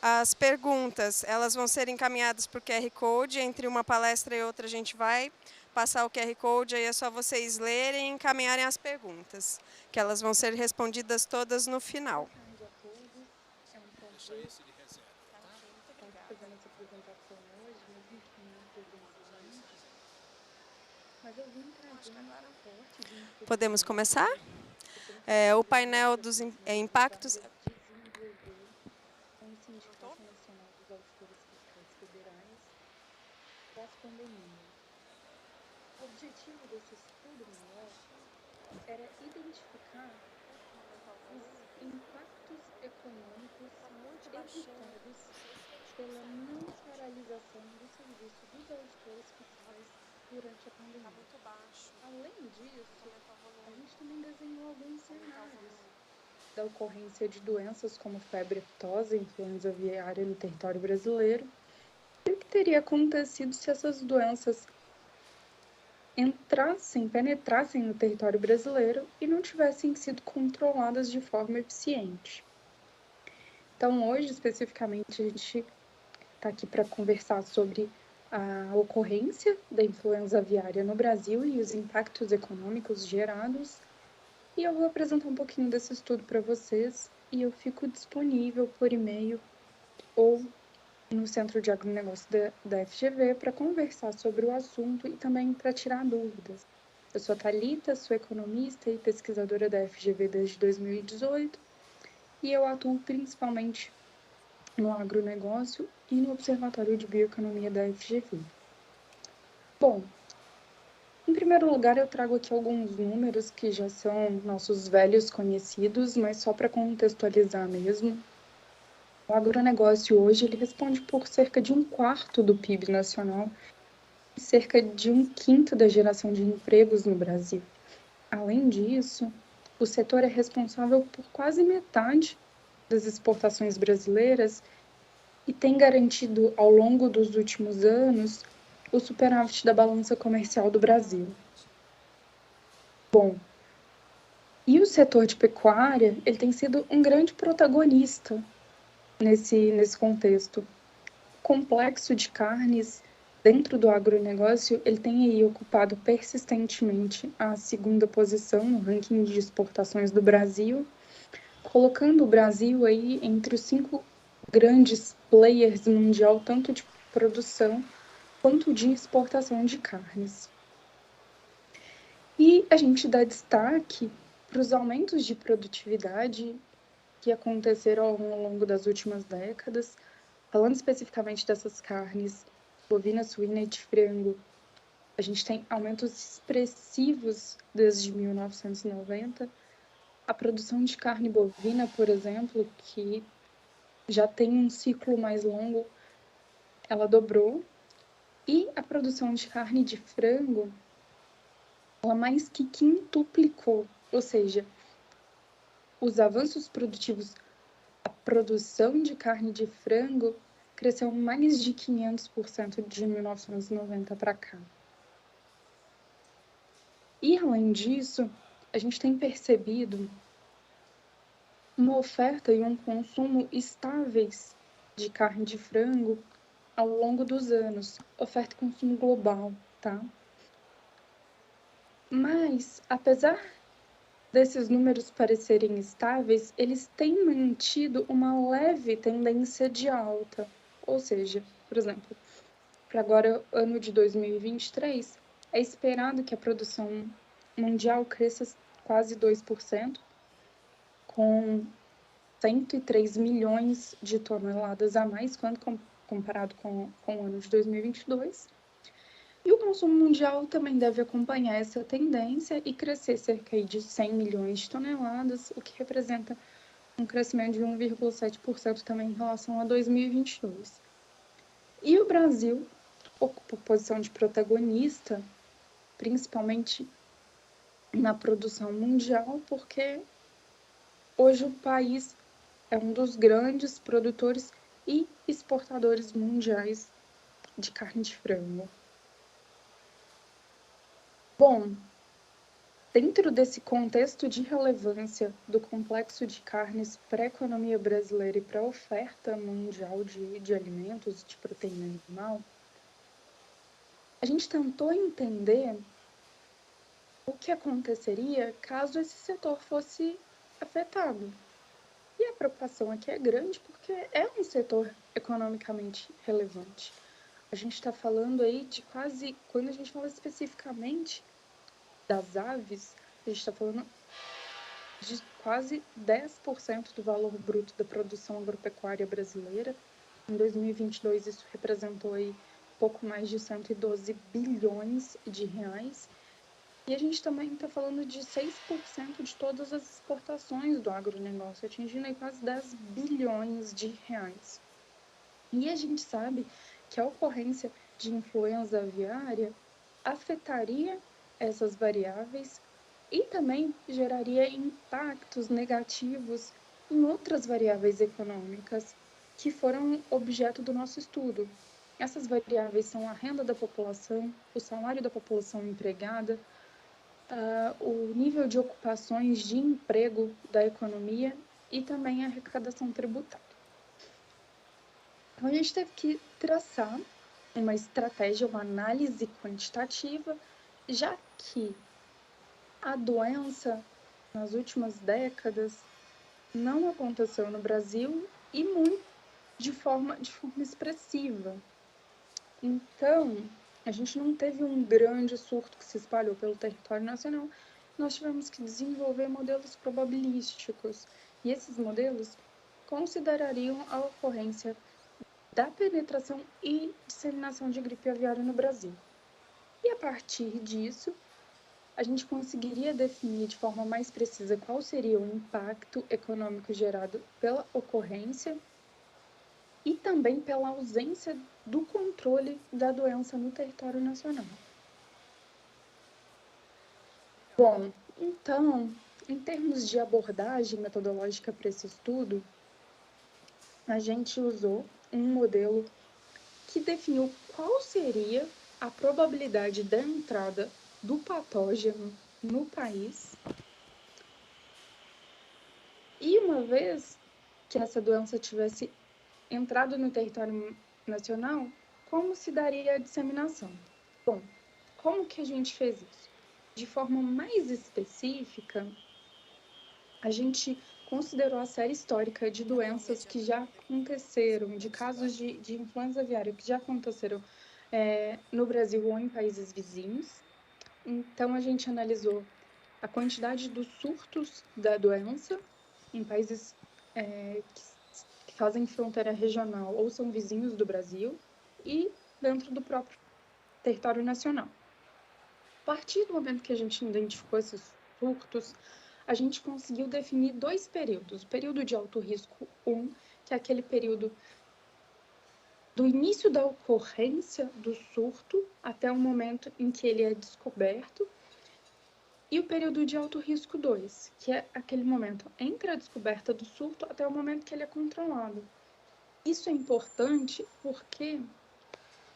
As perguntas, elas vão ser encaminhadas por QR Code. Entre uma palestra e outra, a gente vai passar o QR Code, aí é só vocês lerem e encaminharem as perguntas, que elas vão ser respondidas todas no final. Podemos começar? O painel dos impactos... O objetivo desse estudo maior era identificar os impactos econômicos evitados pela não paralisação do serviço dos auditores fiscais durante a pandemia. Além disso, a gente também desenhou alguns cenários da ocorrência de doenças como febre aftosa e influenza aviária no território brasileiro, e o que teria acontecido se essas doenças penetrassem no território brasileiro e não tivessem sido controladas de forma eficiente. Então, hoje, especificamente, a gente está aqui para conversar sobre a ocorrência da influenza aviária no Brasil e os impactos econômicos gerados. E eu vou apresentar um pouquinho desse estudo para vocês e eu fico disponível por e-mail ou no Centro de Agronegócio da FGV para conversar sobre o assunto e também para tirar dúvidas. Eu sou a Thalita, sou economista e pesquisadora da FGV desde 2018 e eu atuo principalmente no agronegócio e no Observatório de Bioeconomia da FGV. Bom, em primeiro lugar eu trago aqui alguns números que já são nossos velhos conhecidos, mas só para contextualizar mesmo. O agronegócio hoje ele responde por cerca de 1/4 do PIB nacional e cerca de 1/5 da geração de empregos no Brasil. Além disso, o setor é responsável por quase metade das exportações brasileiras e tem garantido ao longo dos últimos anos o superávit da balança comercial do Brasil. Bom, e o setor de pecuária ele tem sido um grande protagonista nesse contexto. O complexo de carnes dentro do agronegócio, ele tem aí ocupado persistentemente a 2ª posição no ranking de exportações do Brasil, colocando o Brasil aí entre os 5 grandes players mundial, tanto de produção quanto de exportação de carnes. E a gente dá destaque para os aumentos de produtividade que aconteceram ao longo das últimas décadas, falando especificamente dessas carnes bovina, suína e de frango. A gente tem aumentos expressivos desde 1990. A produção de carne bovina, por exemplo, que já tem um ciclo mais longo, ela dobrou. E a produção de carne de frango, ela mais que quintuplicou, ou seja, os avanços produtivos, a produção de carne de frango cresceu mais de 500% de 1990 para cá. E, além disso, a gente tem percebido uma oferta e um consumo estáveis de carne de frango ao longo dos anos, oferta e consumo global, tá? Mas, apesar desses números parecerem estáveis, eles têm mantido uma leve tendência de alta. Ou seja, por exemplo, para agora, ano de 2023, é esperado que a produção mundial cresça quase 2%, com 103 milhões de toneladas a mais, quando comparado com o ano de 2022. E o consumo mundial também deve acompanhar essa tendência e crescer cerca de 100 milhões de toneladas, o que representa um crescimento de 1,7% também em relação a 2022. E o Brasil ocupa posição de protagonista, principalmente na produção mundial, porque hoje o país é um dos grandes produtores e exportadores mundiais de carne de frango. Bom, dentro desse contexto de relevância do complexo de carnes para a economia brasileira e para a oferta mundial de alimentos de proteína animal, a gente tentou entender o que aconteceria caso esse setor fosse afetado. E a preocupação aqui é grande porque é um setor economicamente relevante. A gente está falando aí de quase, quando a gente fala especificamente das aves, a gente está falando de quase 10% do valor bruto da produção agropecuária brasileira. Em 2022, isso representou aí pouco mais de 112 bilhões de reais. E a gente também está falando de 6% de todas as exportações do agronegócio, atingindo aí quase 10 bilhões de reais. E a gente sabe que a ocorrência de influenza aviária afetaria essas variáveis e também geraria impactos negativos em outras variáveis econômicas que foram objeto do nosso estudo, Essas variáveis são a renda da população, o salário da população empregada, o nível de ocupações de emprego da economia e também a arrecadação tributária. Então, a gente teve que traçar uma estratégia, uma análise quantitativa, já que a doença, nas últimas décadas, não aconteceu no Brasil e muito de forma expressiva. Então, a gente não teve um grande surto que se espalhou pelo território nacional. Nós tivemos que desenvolver modelos probabilísticos. E esses modelos considerariam a ocorrência da penetração e disseminação de gripe aviária no Brasil. E a partir disso, a gente conseguiria definir de forma mais precisa qual seria o impacto econômico gerado pela ocorrência e também pela ausência do controle da doença no território nacional. Bom, então, em termos de abordagem metodológica para esse estudo, a gente usou um modelo que definiu qual seria a probabilidade da entrada do patógeno no país. E uma vez que essa doença tivesse entrado no território nacional, como se daria a disseminação? Bom, como que a gente fez isso? De forma mais específica, a gente considerou a série histórica de doenças que já aconteceram, de casos de influenza aviária que já aconteceram no Brasil ou em países vizinhos. Então, a gente analisou a quantidade dos surtos da doença em países que fazem fronteira regional ou são vizinhos do Brasil e dentro do próprio território nacional. A partir do momento que a gente identificou esses surtos, a gente conseguiu definir 2 períodos. O período de alto risco 1, que é aquele período do início da ocorrência do surto até o momento em que ele é descoberto, e o período de alto risco 2, que é aquele momento entre a descoberta do surto até o momento que ele é controlado. Isso é importante porque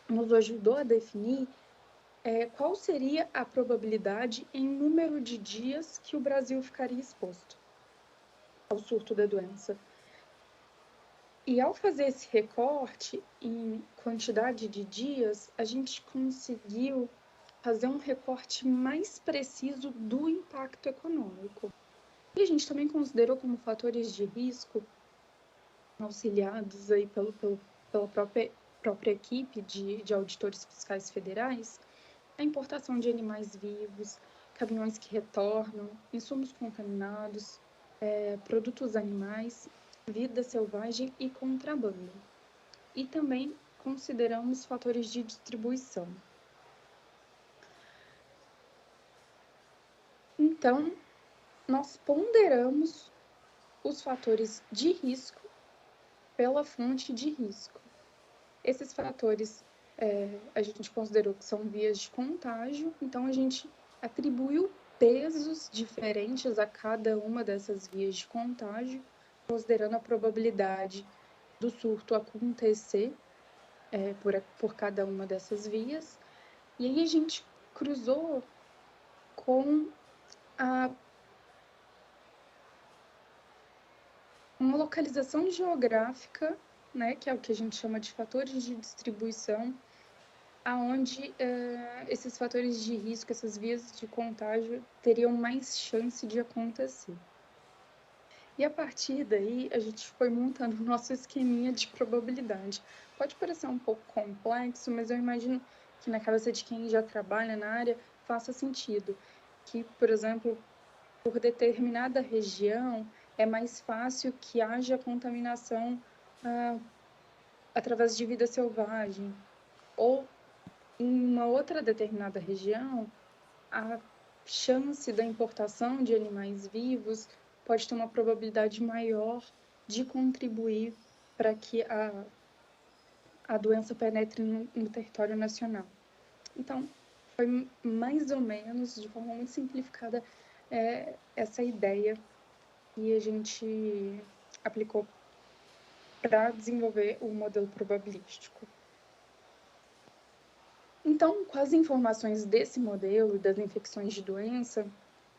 nos ajudou a definir qual seria a probabilidade em número de dias que o Brasil ficaria exposto ao surto da doença. E ao fazer esse recorte em quantidade de dias, a gente conseguiu fazer um recorte mais preciso do impacto econômico. E a gente também considerou como fatores de risco, auxiliados aí pela própria equipe de auditores fiscais federais, a importação de animais vivos, caminhões que retornam, insumos contaminados, produtos animais, vida selvagem e contrabando. E também consideramos fatores de distribuição. Então, nós ponderamos os fatores de risco pela fonte de risco. Esses fatores a gente considerou que são vias de contágio, então a gente atribuiu pesos diferentes a cada uma dessas vias de contágio, considerando a probabilidade do surto acontecer por cada uma dessas vias. E aí a gente cruzou com uma localização geográfica, né, que é o que a gente chama de fatores de distribuição, aonde esses fatores de risco, essas vias de contágio, teriam mais chance de acontecer. E a partir daí, a gente foi montando o nosso esqueminha de probabilidade. Pode parecer um pouco complexo, mas eu imagino que na cabeça de quem já trabalha na área faça sentido. Que, por exemplo, por determinada região, é mais fácil que haja contaminação através de vida selvagem. Ou, em uma outra determinada região, a chance da importação de animais vivos pode ter uma probabilidade maior de contribuir para que a doença penetre no território nacional. Então, foi mais ou menos, de forma muito simplificada, essa ideia que a gente aplicou para desenvolver o modelo probabilístico. Então, com as informações desse modelo das infecções de doença,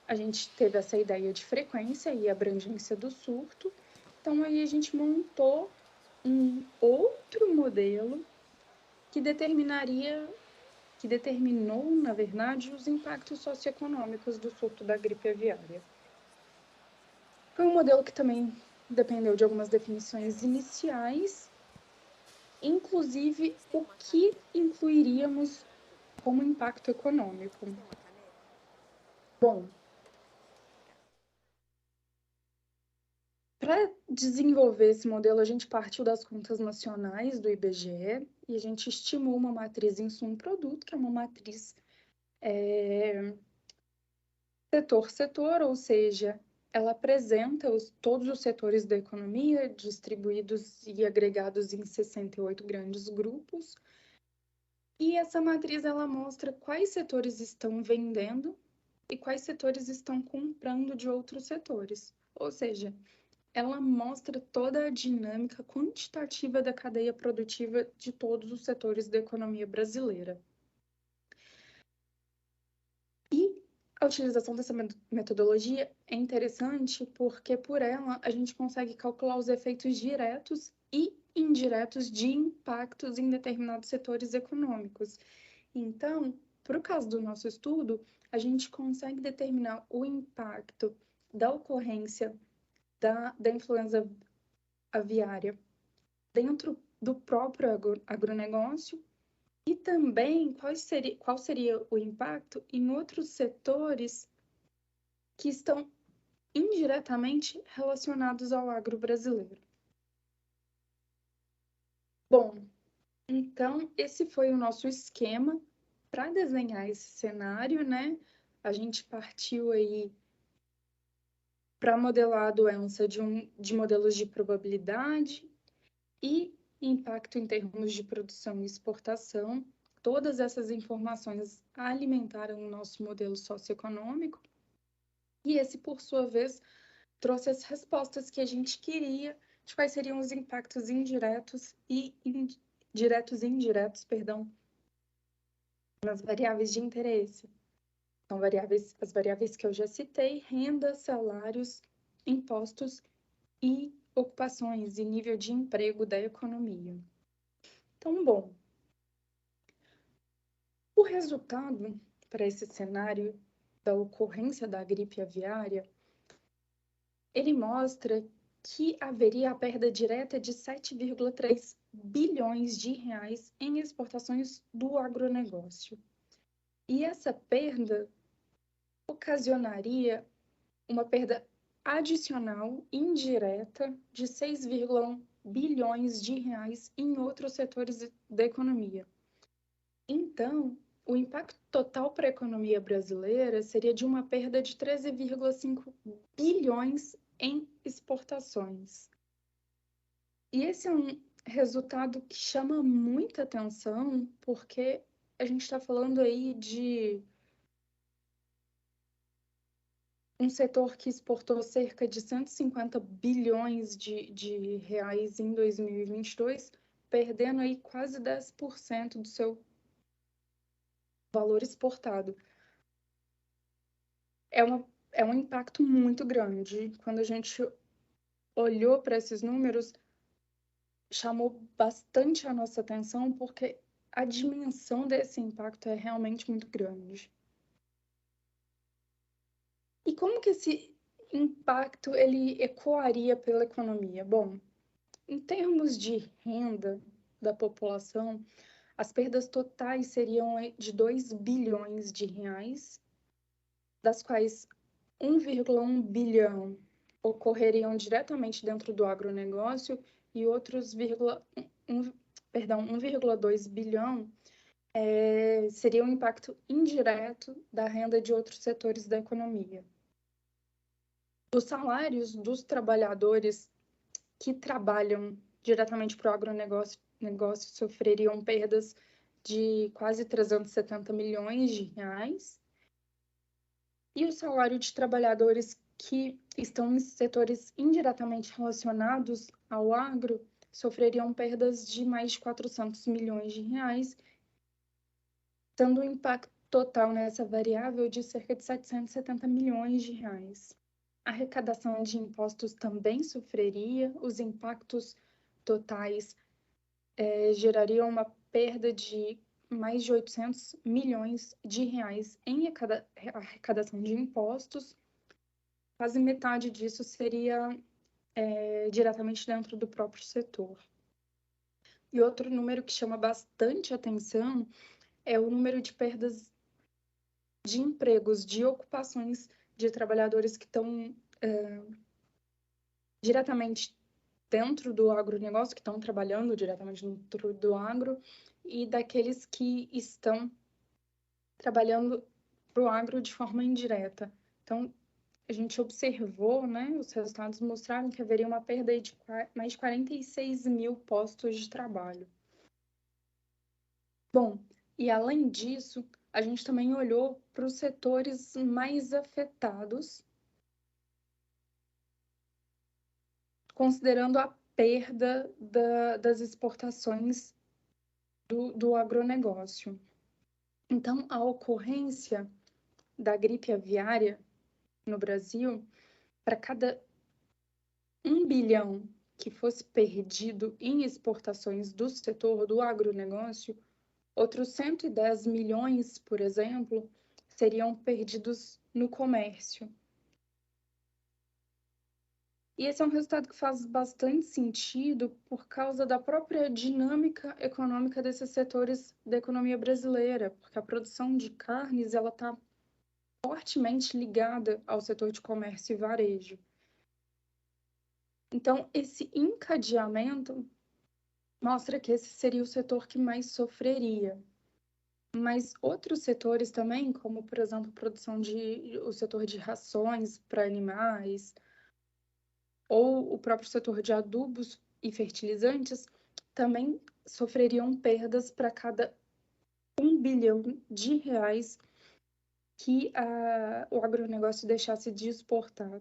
a gente teve essa ideia de frequência e abrangência do surto. Então, aí a gente montou um outro modelo que determinou, na verdade, os impactos socioeconômicos do surto da gripe aviária. Foi um modelo que também dependeu de algumas definições iniciais, inclusive o que incluiríamos como impacto econômico. Bom, para desenvolver esse modelo, a gente partiu das contas nacionais do IBGE e a gente estimou uma matriz insumo-produto, que é uma matriz setor-setor, ou seja, ela apresenta todos os setores da economia distribuídos e agregados em 68 grandes grupos. E essa matriz ela mostra quais setores estão vendendo e quais setores estão comprando de outros setores. Ou seja, ela mostra toda a dinâmica quantitativa da cadeia produtiva de todos os setores da economia brasileira. E a utilização dessa metodologia é interessante porque, por ela, a gente consegue calcular os efeitos diretos e indiretos de impactos em determinados setores econômicos. Então, para o caso do nosso estudo, a gente consegue determinar o impacto da ocorrência da influenza aviária dentro do próprio agronegócio e também qual seria o impacto em outros setores que estão indiretamente relacionados ao agro brasileiro. Bom, então esse foi o nosso esquema para desenhar esse cenário, né? A gente partiu aí para modelar a doença de modelos de probabilidade e impacto em termos de produção e exportação. Todas essas informações alimentaram o nosso modelo socioeconômico e esse, por sua vez, trouxe as respostas que a gente queria de quais seriam os impactos indiretos e indiretos, nas variáveis de interesse. São as variáveis que eu já citei: renda, salários, impostos e ocupações e nível de emprego da economia. Então, bom, o resultado para esse cenário da ocorrência da gripe aviária, ele mostra que haveria a perda direta de 7,3 bilhões de reais em exportações do agronegócio. E essa perda ocasionaria uma perda adicional, indireta, de 6,1 bilhões de reais em outros setores da economia. Então, o impacto total para a economia brasileira seria de uma perda de 13,5 bilhões em exportações. E esse é um resultado que chama muita atenção, porque a gente está falando aí de um setor que exportou cerca de 150 bilhões de reais em 2022, perdendo aí quase 10% do seu valor exportado. É um impacto muito grande. Quando a gente olhou para esses números, chamou bastante a nossa atenção, porque a dimensão desse impacto é realmente muito grande. E como que esse impacto ele ecoaria pela economia? Bom, em termos de renda da população, as perdas totais seriam de 2 bilhões de reais, das quais 1,1 bilhão ocorreriam diretamente dentro do agronegócio e outros 1,2 bilhão seria um impacto indireto da renda de outros setores da economia. Os salários dos trabalhadores que trabalham diretamente para o agronegócio sofreriam perdas de quase 370 milhões de reais. E o salário de trabalhadores que estão em setores indiretamente relacionados ao agro sofreriam perdas de mais de 400 milhões de reais. tendo um impacto total nessa variável de cerca de 770 milhões de reais. A arrecadação de impostos também sofreria, os impactos totais gerariam uma perda de mais de 800 milhões de reais em arrecadação de impostos. Quase metade disso seria diretamente dentro do próprio setor. E outro número que chama bastante atenção é o número de perdas de empregos, de ocupações de trabalhadores que estão diretamente dentro do agronegócio, que estão trabalhando diretamente dentro do agro, e daqueles que estão trabalhando para o agro de forma indireta. Então, a gente observou, né, os resultados mostraram que haveria uma perda de mais de 46 mil postos de trabalho. Bom, e além disso, a gente também olhou para os setores mais afetados, considerando a perda das exportações do agronegócio. Então, a ocorrência da gripe aviária no Brasil, para cada 1 bilhão que fosse perdido em exportações do setor do agronegócio, outros 110 milhões, por exemplo, seriam perdidos no comércio. E esse é um resultado que faz bastante sentido por causa da própria dinâmica econômica desses setores da economia brasileira, porque a produção de carnes ela está fortemente ligada ao setor de comércio e varejo. Então, esse encadeamento mostra que esse seria o setor que mais sofreria. Mas outros setores também, como, por exemplo, o setor de rações para animais, ou o próprio setor de adubos e fertilizantes, também sofreriam perdas para cada 1 bilhão de reais que o agronegócio deixasse de exportar,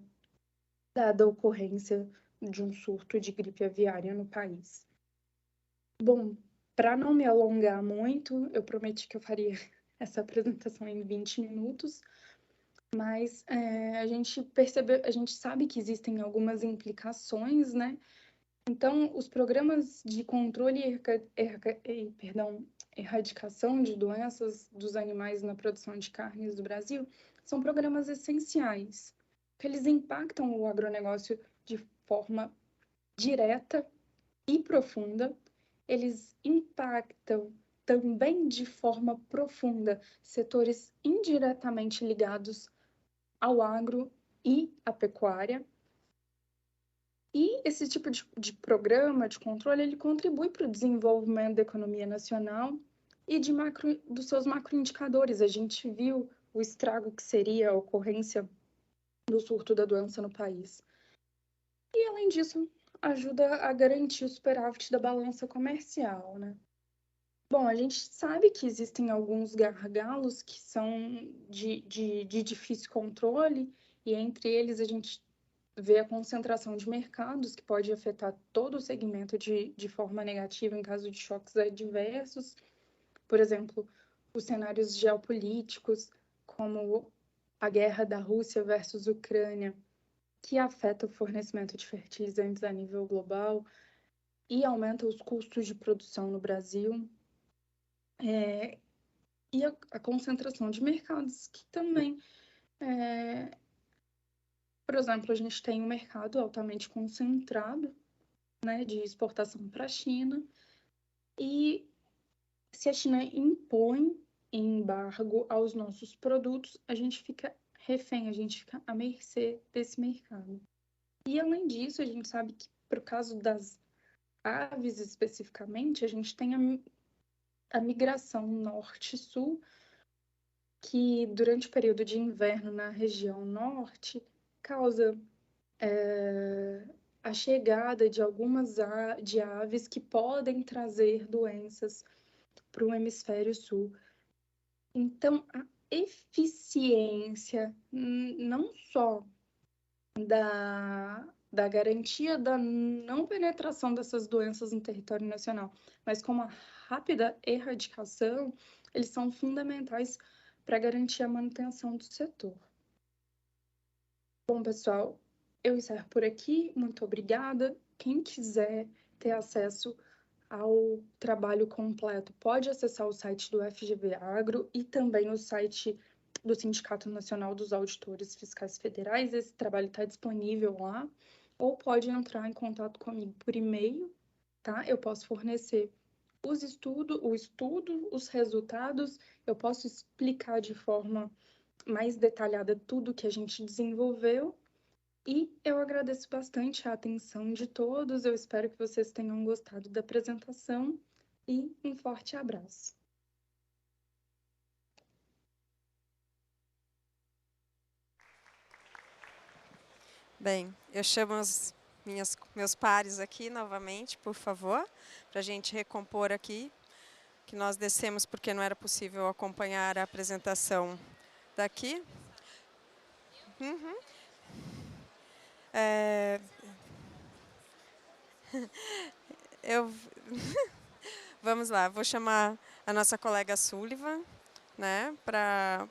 dada a ocorrência de um surto de gripe aviária no país. Bom, para não me alongar muito, eu prometi que eu faria essa apresentação em 20 minutos, mas a gente sabe que existem algumas implicações, né? Então, os programas de controle e erradicação de doenças dos animais na produção de carnes do Brasil são programas essenciais, porque eles impactam o agronegócio de forma direta e profunda, eles impactam também de forma profunda setores indiretamente ligados ao agro e à pecuária. E esse tipo de programa de controle, ele contribui para o desenvolvimento da economia nacional e dos seus macroindicadores. A gente viu o estrago que seria a ocorrência do surto da doença no país. E, além disso, ajuda a garantir o superávit da balança comercial, né? Bom, a gente sabe que existem alguns gargalos que são de difícil controle, e entre eles a gente vê a concentração de mercados, que pode afetar todo o segmento de forma negativa em caso de choques adversos. Por exemplo, os cenários geopolíticos, como a guerra da Rússia versus Ucrânia, que afeta o fornecimento de fertilizantes a nível global e aumenta os custos de produção no Brasil. E a concentração de mercados, que também por exemplo, a gente tem um mercado altamente concentrado, né, de exportação para a China, e se a China impõe embargo aos nossos produtos, a gente fica refém, a gente fica à mercê desse mercado. E, além disso, a gente sabe que, para o caso das aves especificamente, a gente tem a migração norte-sul, que durante o período de inverno na região norte causa a chegada de algumas aves que podem trazer doenças para o hemisfério sul. Então, a eficiência não só da garantia da não penetração dessas doenças no território nacional, mas como a rápida erradicação, eles são fundamentais para garantir a manutenção do setor. Bom, pessoal, eu encerro por aqui. Muito obrigada. Quem quiser ter acesso ao trabalho completo, pode acessar o site do FGV Agro e também o site do Sindicato Nacional dos Auditores Fiscais Federais. Esse trabalho está disponível lá, ou pode entrar em contato comigo por e-mail, tá? Eu posso fornecer o estudo, os resultados, eu posso explicar de forma mais detalhada tudo que a gente desenvolveu. E eu agradeço bastante a atenção de todos. Eu espero que vocês tenham gostado da apresentação e um forte abraço. Bem, eu chamo meus pares aqui novamente, por favor, para a gente recompor aqui, que nós descemos porque não era possível acompanhar a apresentação daqui. Vamos lá, vou chamar a nossa colega Sullivan, né, para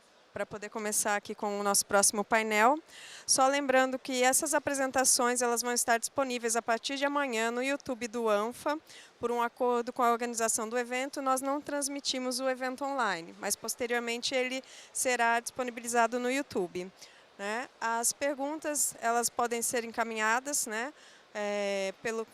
poder começar aqui com o nosso próximo painel. Só lembrando que essas apresentações elas vão estar disponíveis a partir de amanhã no YouTube do ANFA. Por um acordo com a organização do evento, nós não transmitimos o evento online, mas posteriormente ele será disponibilizado no YouTube. Né? As perguntas elas podem ser encaminhadas, né, pelo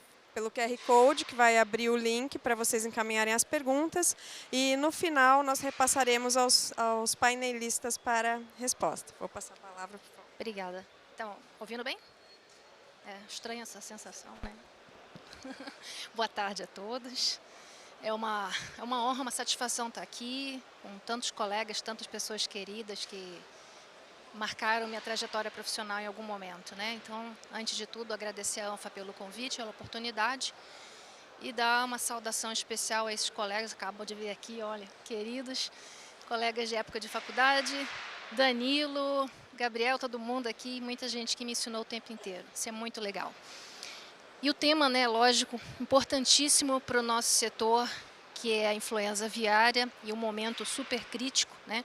QR Code, que vai abrir o link para vocês encaminharem as perguntas. E, no final, nós repassaremos aos painelistas para resposta. Vou passar a palavra, por favor. Obrigada. Então, ouvindo bem? É estranha essa sensação, né? Boa tarde a todos. É uma honra, uma satisfação estar aqui com tantos colegas, tantas pessoas queridas que marcaram minha trajetória profissional em algum momento, né? Então, antes de tudo, agradecer à ANFA pelo convite, pela oportunidade e dar uma saudação especial a esses colegas, acabam de vir aqui, olha, queridos, colegas de época de faculdade, Danilo, Gabriel, todo mundo aqui, muita gente que me ensinou o tempo inteiro, isso é muito legal. E o tema, né, lógico, importantíssimo para o nosso setor, que é a influenza aviária e um momento super crítico, né?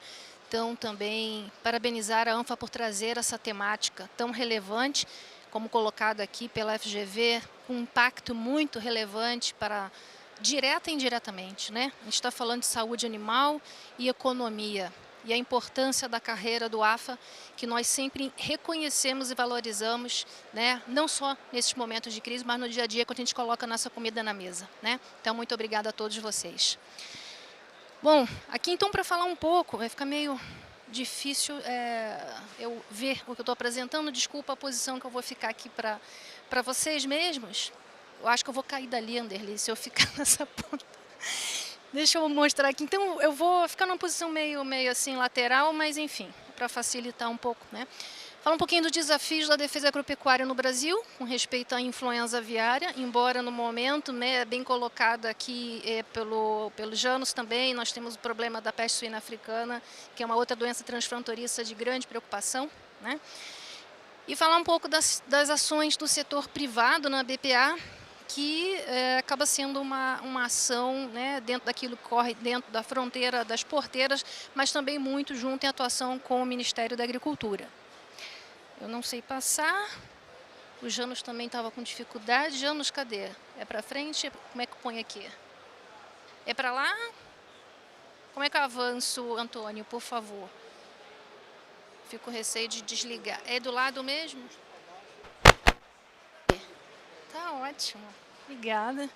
Então, também parabenizar a ANFA por trazer essa temática tão relevante, como colocado aqui pela FGV, com um impacto muito relevante para direta e indiretamente, né? A gente está falando de saúde animal e economia, e a importância da carreira do AFA, que nós sempre reconhecemos e valorizamos, né? Não só nesses momentos de crise, mas no dia a dia, quando a gente coloca a nossa comida na mesa, né? Então, muito obrigada a todos vocês. Bom, aqui então para falar um pouco, vai ficar meio difícil eu ver o que eu estou apresentando, desculpa a posição que eu vou ficar aqui para vocês mesmos. Eu acho que eu vou cair dali, Anderli, se eu ficar nessa ponta. Deixa eu mostrar aqui. Então, eu vou ficar numa posição meio assim lateral, mas enfim, para facilitar um pouco, né? Falar um pouquinho dos desafios da defesa agropecuária no Brasil, com respeito à influenza aviária, embora no momento, né, bem colocado aqui pelo Janus também, nós temos o problema da peste suína africana, que é uma outra doença transfronteiriça de grande preocupação, né? E falar um pouco das ações do setor privado na BPA, que acaba sendo uma ação, né, dentro daquilo que corre dentro da fronteira das porteiras, mas também muito junto em atuação com o Ministério da Agricultura. Eu não sei passar. O Janus também estava com dificuldade. Janus, cadê? É para frente? Como é que eu ponho aqui? É para lá? Como é que eu avanço, Antônio, por favor? Fico com receio de desligar. É do lado mesmo? Tá ótimo. Obrigada.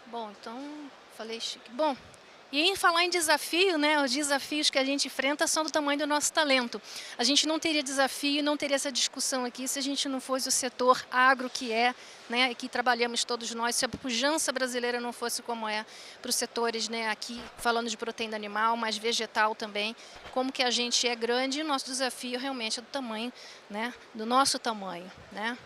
Bom, então, falei chique. Bom, e em falar em desafio, né, os desafios que a gente enfrenta são do tamanho do nosso talento. A gente não teria desafio, não teria essa discussão aqui se a gente não fosse o setor agro que é, né, e que trabalhamos todos nós, se a pujança brasileira não fosse como é para os setores, né, aqui falando de proteína animal, mas vegetal também, como que a gente é grande e o nosso desafio realmente é do tamanho, né, do nosso tamanho, né.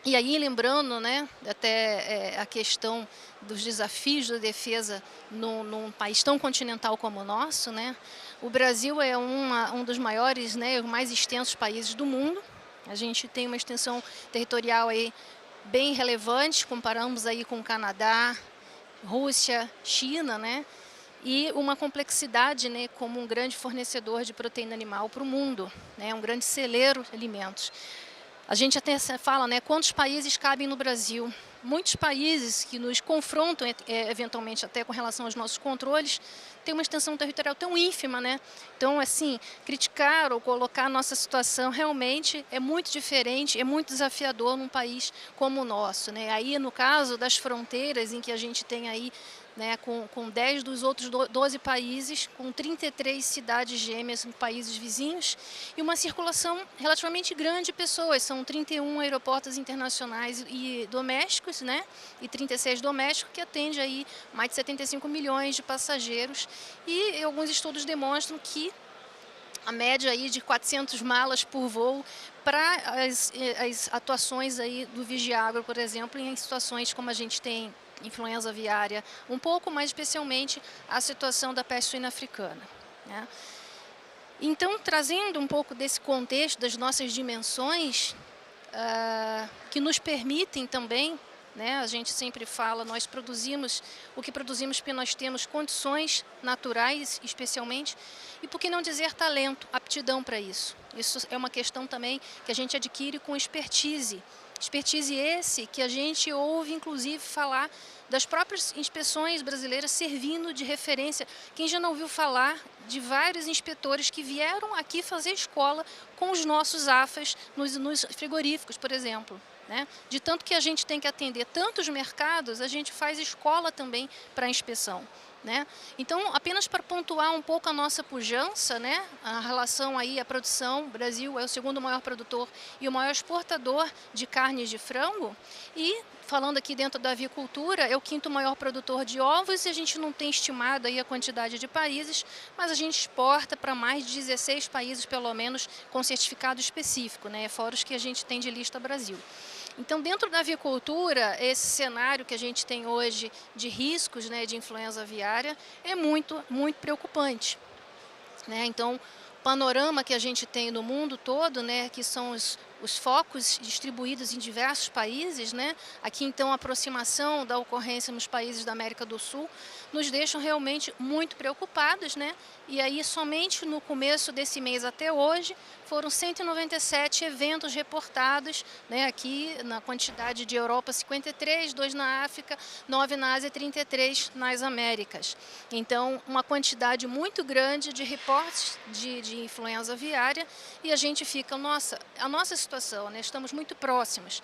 E aí, lembrando, né, até a questão dos desafios da defesa num país tão continental como o nosso, né, o Brasil é um dos maiores, né, mais extensos países do mundo, A gente tem uma extensão territorial aí bem relevante, comparamos aí com o Canadá, Rússia, China, né? E uma complexidade, né, como um grande fornecedor de proteína animal para o mundo, né, um grande celeiro de alimentos. A gente até fala, né, quantos países cabem no Brasil. Muitos países que nos confrontam, eventualmente, até com relação aos nossos controles, têm uma extensão territorial tão ínfima, né? Então, assim, criticar ou colocar a nossa situação realmente é muito diferente, é muito desafiador num país como o nosso, né? Aí, no caso das fronteiras, em que a gente tem aí, né, com 10 dos outros 12 países, com 33 cidades gêmeas em países vizinhos e uma circulação relativamente grande de pessoas. São 31 aeroportos internacionais e domésticos, né, e 36 domésticos, que atende aí mais de 75 milhões de passageiros. E alguns estudos demonstram que a média aí de 400 malas por voo para as atuações aí do Vigiagro, por exemplo, em situações como a gente tem influenza aviária, um pouco mais especialmente a situação da peste suína africana, né? Então, trazendo um pouco desse contexto, das nossas dimensões, que nos permitem também, né, a gente sempre fala, nós produzimos o que produzimos porque nós temos condições naturais, especialmente, e por que não dizer talento, aptidão para isso. Isso é uma questão também que a gente adquire com expertise. Expertise esse que a gente ouve, inclusive, falar das próprias inspeções brasileiras servindo de referência. Quem já não ouviu falar de vários inspetores que vieram aqui fazer escola com os nossos AFAs nos frigoríficos, por exemplo, né? De tanto que a gente tem que atender tantos mercados, a gente faz escola também para inspeção, né? Então, apenas para pontuar um pouco a nossa pujança, né, a relação aí à produção, o Brasil é o segundo maior produtor e o maior exportador de carne de frango, e falando aqui dentro da avicultura, é o quinto maior produtor de ovos, e a gente não tem estimado aí a quantidade de países, mas a gente exporta para mais de 16 países, pelo menos, com certificado específico, né, fora os que a gente tem de lista Brasil. Então, dentro da avicultura, esse cenário que a gente tem hoje de riscos, né, de influenza aviária é muito, muito preocupante, né? Então, o panorama que a gente tem no mundo todo, né, que são os focos distribuídos em diversos países, né? Aqui, então, a aproximação da ocorrência nos países da América do Sul nos deixam realmente muito preocupados, né? E aí, somente no começo desse mês até hoje, foram 197 eventos reportados, né, aqui na quantidade de Europa 53, 2 na África, 9 na Ásia e 33 nas Américas. Então, uma quantidade muito grande de reportes de influenza aviária, e a gente fica, nossa, a nossa situação, né, estamos muito próximos.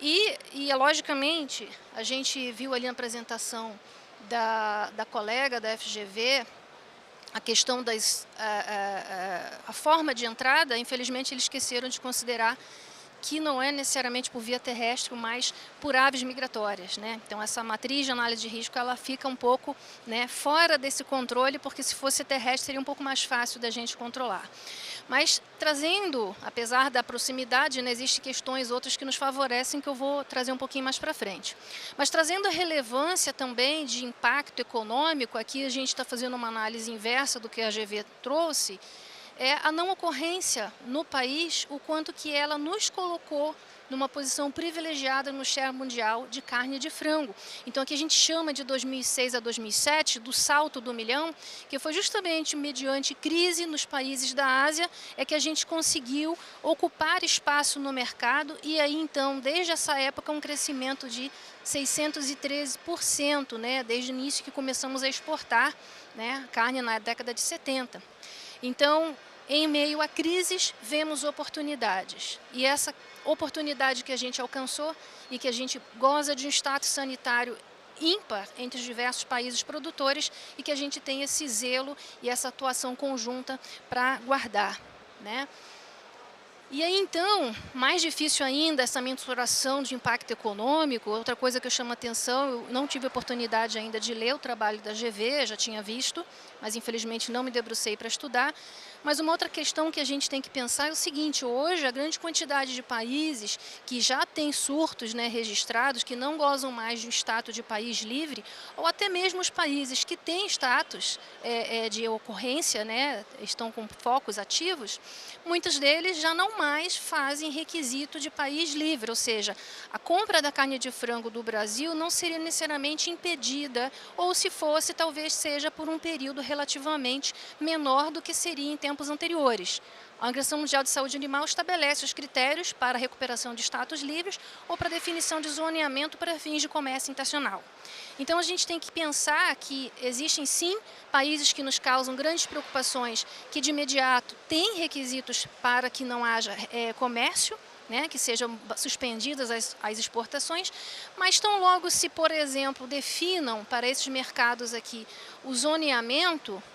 E logicamente, a gente viu ali na apresentação da colega da FGV, a questão a forma de entrada, infelizmente eles esqueceram de considerar que não é necessariamente por via terrestre, mas por aves migratórias, né? Então, essa matriz de análise de risco, ela fica um pouco, né, fora desse controle, porque se fosse terrestre seria um pouco mais fácil da gente controlar. Mas trazendo, apesar da proximidade, né, existem questões outras que nos favorecem, que eu vou trazer um pouquinho mais para frente. Mas trazendo a relevância também de impacto econômico, aqui a gente está fazendo uma análise inversa do que a GV trouxe, é a não ocorrência no país, o quanto que ela nos colocou numa posição privilegiada no share mundial de carne de frango. Então, aqui a gente chama de 2006 a 2007, do salto do milhão, que foi justamente mediante crise nos países da Ásia, é que a gente conseguiu ocupar espaço no mercado, e aí, então, desde essa época, um crescimento de 613%, né, desde o início que começamos a exportar, né, carne na década de 70. Então, em meio a crises, vemos oportunidades. E essa oportunidade que a gente alcançou e que a gente goza de um status sanitário ímpar entre os diversos países produtores, e que a gente tem esse zelo e essa atuação conjunta para guardar, né? E aí, então, mais difícil ainda essa mensuração de impacto econômico. Outra coisa que eu chamo a atenção, eu não tive a oportunidade ainda de ler o trabalho da GV, já tinha visto, mas infelizmente não me debrucei para estudar, Mas uma outra questão que a gente tem que pensar é o seguinte: hoje a grande quantidade de países que já têm surtos, né, registrados, que não gozam mais de um status de país livre, ou até mesmo os países que têm status de ocorrência, né, estão com focos ativos, muitos deles já não mais fazem requisito de país livre, ou seja, a compra da carne de frango do Brasil não seria necessariamente impedida, ou se fosse, talvez seja por um período relativamente menor do que seria em tempos anteriores. A Organização Mundial de Saúde Animal estabelece os critérios para a recuperação de status livres ou para definição de zoneamento para fins de comércio internacional. Então a gente tem que pensar que existem sim países que nos causam grandes preocupações, que de imediato têm requisitos para que não haja comércio, né, que sejam suspendidas as exportações, mas tão logo se, por exemplo, definam para esses mercados aqui o zoneamento,